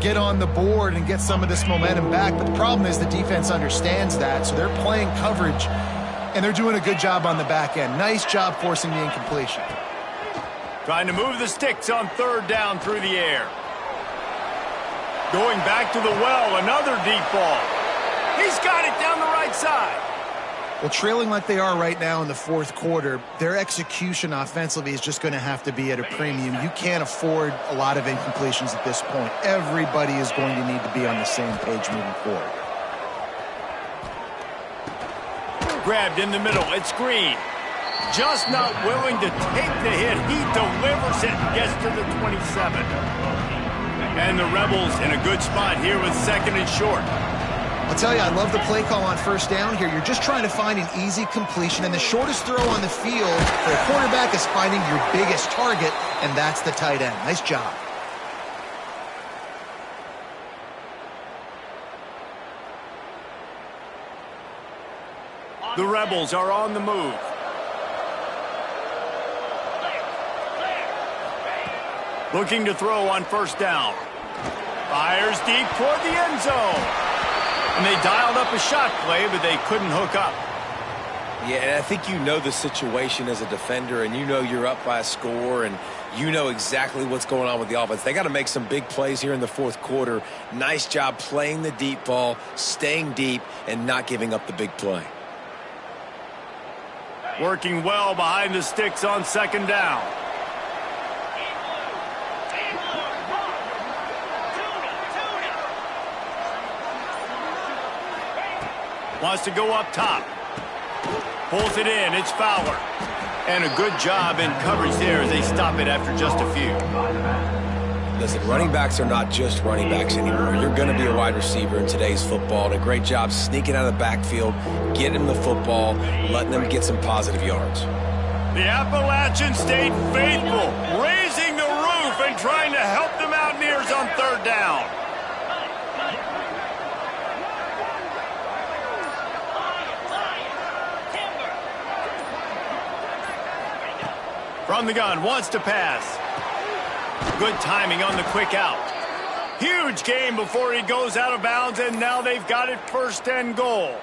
get on the board and get some of this momentum back. But the problem is the defense understands that, so they're playing coverage, and they're doing a good job on the back end. Nice job forcing the incompletion. Trying to move the sticks on third down through the air. Going back to the well, another deep ball. He's got it down the right side. Well, trailing like they are right now in the fourth quarter, their execution offensively is just going to have to be at a premium. You can't afford a lot of incompletions at this point. Everybody is going to need to be on the same page moving forward. Grabbed in the middle. It's Green. Just not willing to take the hit. He delivers it and gets to the 27. And the Rebels in a good spot here with 2nd and short. I'll tell you, I love the play call on 1st down here. You're just trying to find an easy completion, and the shortest throw on the field for a quarterback is finding your biggest target, and that's the tight end. Nice job. The Rebels are on the move. Looking to throw on 1st down. Fires deep toward the end zone. And they dialed up a shot play, but they couldn't hook up. Yeah, and I think you know the situation as a defender, and you know you're up by a score, and you know exactly what's going on with the offense. They got to make some big plays here in the 4th quarter. Nice job playing the deep ball, staying deep, and not giving up the big play. Working well behind the sticks on 2nd down. Wants to go up top. Pulls it in. It's Fowler. And a good job in coverage there as they stop it after just a few. Listen, running backs are not just running backs anymore. You're going to be a wide receiver in today's football. And a great job sneaking out of the backfield, getting them the football, letting them get some positive yards. The Appalachian State faithful raising the roof and trying to help the Mountaineers on 3rd down. From the gun, wants to pass. Good timing on the quick out. Huge gain before he goes out of bounds, and now they've got it 1st and goal.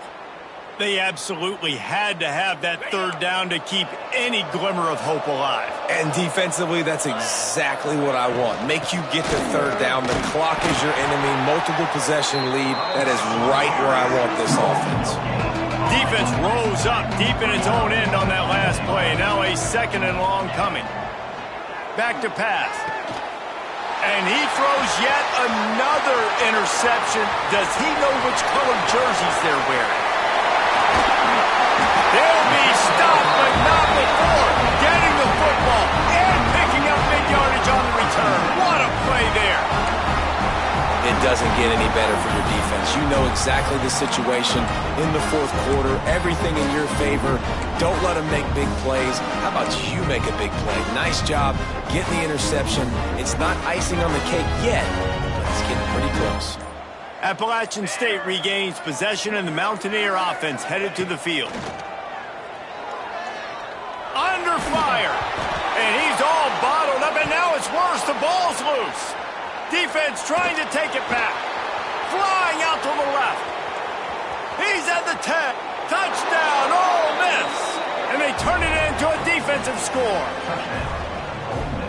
They absolutely had to have that 3rd down to keep any glimmer of hope alive. And defensively, that's exactly what I want. Make you get the 3rd down. The clock is your enemy. Multiple possession lead. That is right where I want this offense. Defense rose up deep in its own end on that last play. Now a 2nd and long coming. Back to pass. And he throws yet another interception. Does he know which colored jerseys they're wearing? They'll be stopped, but not before getting the football and picking up big yardage on the return. What a play there. It doesn't get any better for your defense. You know exactly the situation in the 4th quarter. Everything in your favor. Don't let them make big plays. How about you make a big play? Nice job getting the interception. It's not icing on the cake yet, but it's getting pretty close. Appalachian State regains possession, and the Mountaineer offense headed to the field. Under fire. And he's all bottled up, and now it's worse. The ball's loose. Defense trying to take it back. Flying out to the left. He's at the 10. Touchdown, Ole Miss. And they turn it into a defensive score.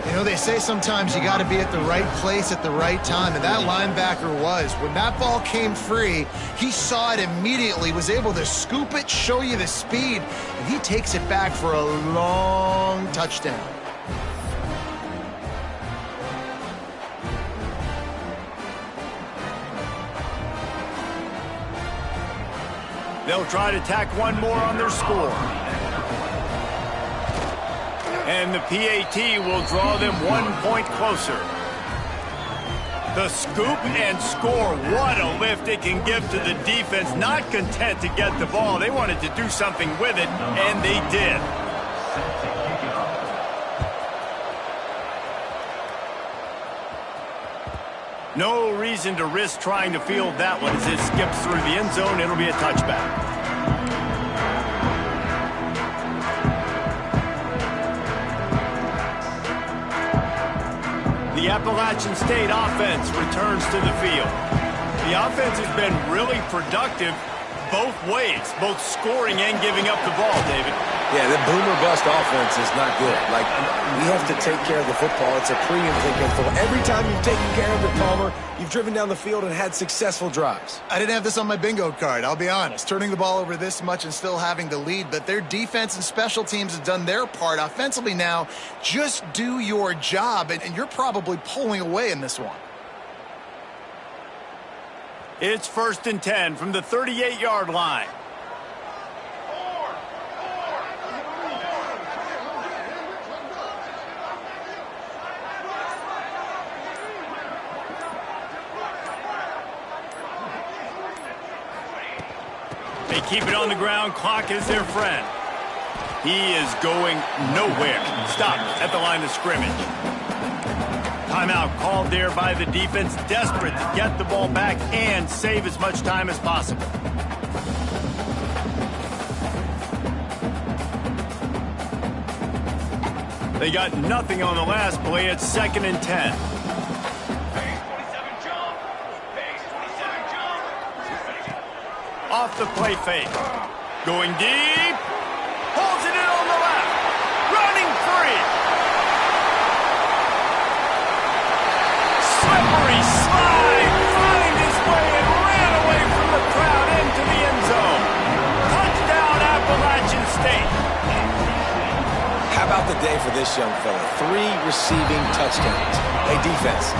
You know, they say sometimes you got to be at the right place at the right time, and that linebacker was. When that ball came free, he saw it immediately, was able to scoop it, show you the speed, and he takes it back for a long touchdown. They'll try to tack one more on their score. And the PAT will draw them 1 point closer. The scoop and score. What a lift it can give to the defense. Not content to get the ball. They wanted to do something with it, and they did. No reason to risk trying to field that one. As it skips through the end zone, it'll be a touchback. The Appalachian State offense returns to the field. The offense has been really productive both ways, both scoring and giving up the ball, David. Yeah, the boomer bust offense is not good. Like, we have to take care of the football. It's a premium thing. Every time you've taken care of it, Palmer, you've driven down the field and had successful drives. I didn't have this on my bingo card, I'll be honest. Turning the ball over this much and still having the lead, but their defense and special teams have done their part. Offensively now, just do your job, and you're probably pulling away in this one. It's 1st and 10 from the 38-yard line. They keep it on the ground. Clock is their friend. He is going nowhere. Stop at the line of scrimmage. Timeout called there by the defense, desperate to get the ball back and save as much time as possible. They got nothing on the last play. It's 2nd and 10. Off the play fake. Going deep. Holds it in on the left. Running free. Slippery slide. Find his way and ran away from the crowd into the end zone. Touchdown, Appalachian State. How about the day for this young fella? 3 receiving touchdowns. Hey, defense,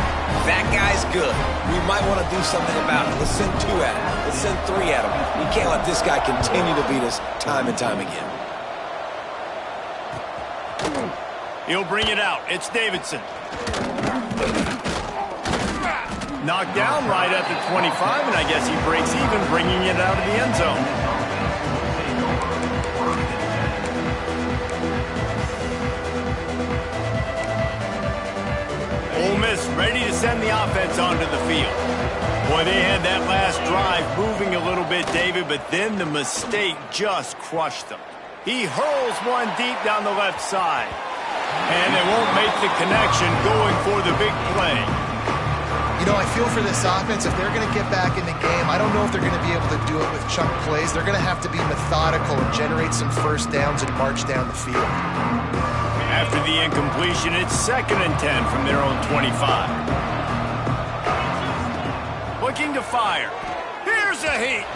that guy's good. We might want to do something about it. Let's send 2 at him. Let's send 3 at him. We can't let this guy continue to beat us time and time again. He'll bring it out. It's Davidson. Knocked down right at the 25, and I guess he breaks even, bringing it out of the end zone. Ole Miss ready to send the offense onto the field. Boy, they had that last drive moving a little bit, David, but then the mistake just crushed them. He hurls one deep down the left side. And they won't make the connection going for the big play. You know, I feel for this offense, if they're going to get back in the game, I don't know if they're going to be able to do it with chunk plays. They're going to have to be methodical and generate some first downs and march down the field. After the incompletion, it's 2nd and 10 from their own 25. Looking to fire. Here's a heat.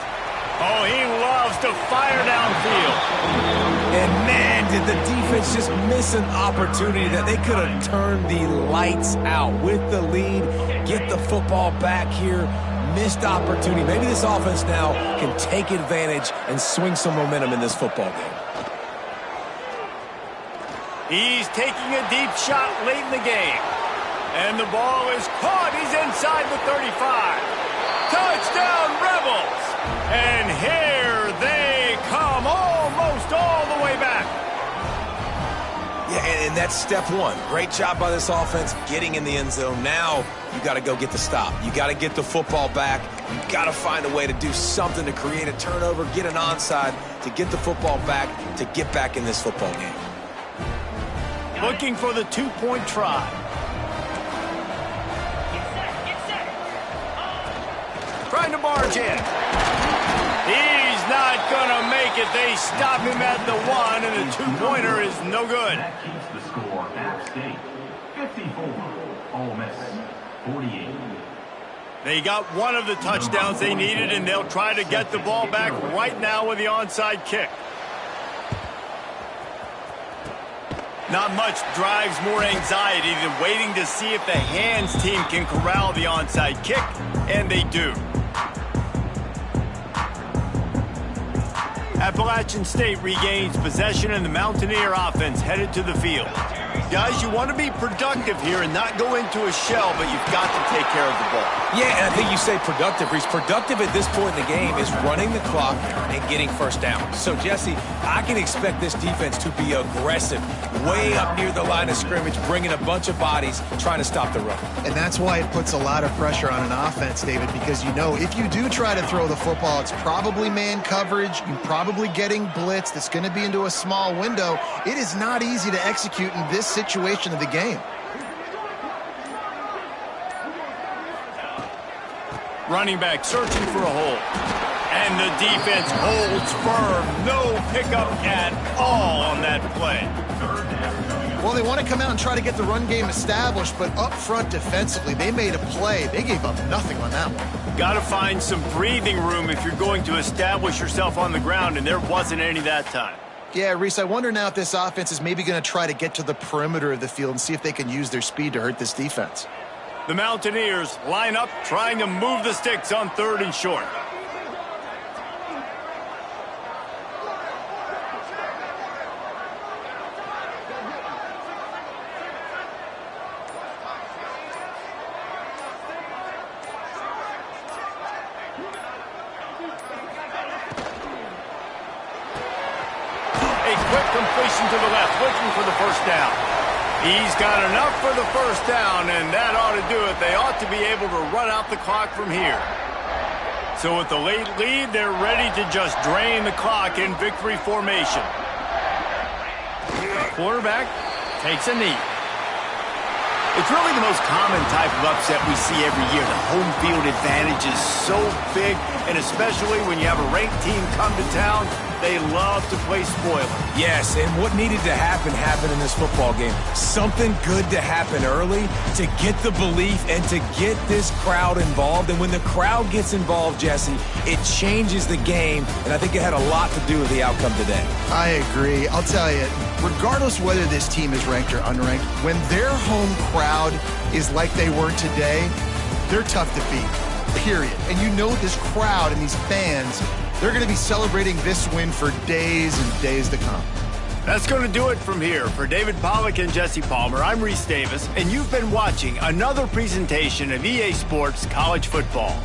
Oh, he loves to fire downfield. And man, did the defense just miss an opportunity that they could have turned the lights out with the lead, get the football back here. Missed opportunity. Maybe this offense now can take advantage and swing some momentum in this football game. He's taking a deep shot late in the game. And the ball is caught. He's inside the 35. Touchdown, Rebels! And here they come, almost all the way back. Yeah, and that's step 1. Great job by this offense getting in the end zone. Now you got to go get the stop. You got to get the football back. You got to find a way to do something to create a turnover, get an onside, to get the football back, to get back in this football game. Looking for the 2-point try. Trying to barge in. He's not going to make it. They stop him at the 1, and the 2-pointer is no good. That keeps the score. App State 54, Ole Miss 48. They got one of the touchdowns they needed, and they'll try to get the ball back right now with the onside kick. Not much drives more anxiety than waiting to see if the hands team can corral the onside kick, and they do. Appalachian State regains possession, and the Mountaineer offense headed to the field. Guys, you want to be productive here and not go into a shell, but you've got to take care of the ball. Yeah, and I think you say productive, Reese. Productive at this point in the game is running the clock and getting first down. So, Jesse, I can expect this defense to be aggressive, way up near the line of scrimmage, bringing a bunch of bodies, trying to stop the run. And that's why it puts a lot of pressure on an offense, David, because you know if you do try to throw the football, it's probably man coverage. You're probably getting blitzed. It's going to be into a small window. It is not easy to execute in this situation of the game. Running back searching for a hole. And the defense holds firm. No pickup at all on that play. Well, they want to come out and try to get the run game established, but up front defensively, they made a play. They gave up nothing on that one. Got to find some breathing room if you're going to establish yourself on the ground, and there wasn't any that time. Yeah, Reese, I wonder now if this offense is maybe going to try to get to the perimeter of the field and see if they can use their speed to hurt this defense. The Mountaineers line up, trying to move the sticks on 3rd and short. quick completion to the left, looking for the first down. He's got enough for the first down, and that ought to do it. They ought to be able to run out the clock from here. So with the late lead, they're ready to just drain the clock in victory formation. Quarterback takes a knee. It's really the most common type of upset we see every year. The home field advantage is so big, and especially when you have a ranked team come to town, they love to play spoiler. Yes, and what needed to happen happened in this football game. Something good to happen early to get the belief and to get this crowd involved. And when the crowd gets involved, Jesse, it changes the game, and I think it had a lot to do with the outcome today. I agree. I'll tell you, regardless whether this team is ranked or unranked, when their home crowd is like they were today, they're tough to beat, period. And you know this crowd and these fans, they're going to be celebrating this win for days and days to come. That's going to do it from here. For David Pollack and Jesse Palmer, I'm Reese Davis, and you've been watching another presentation of EA Sports College Football.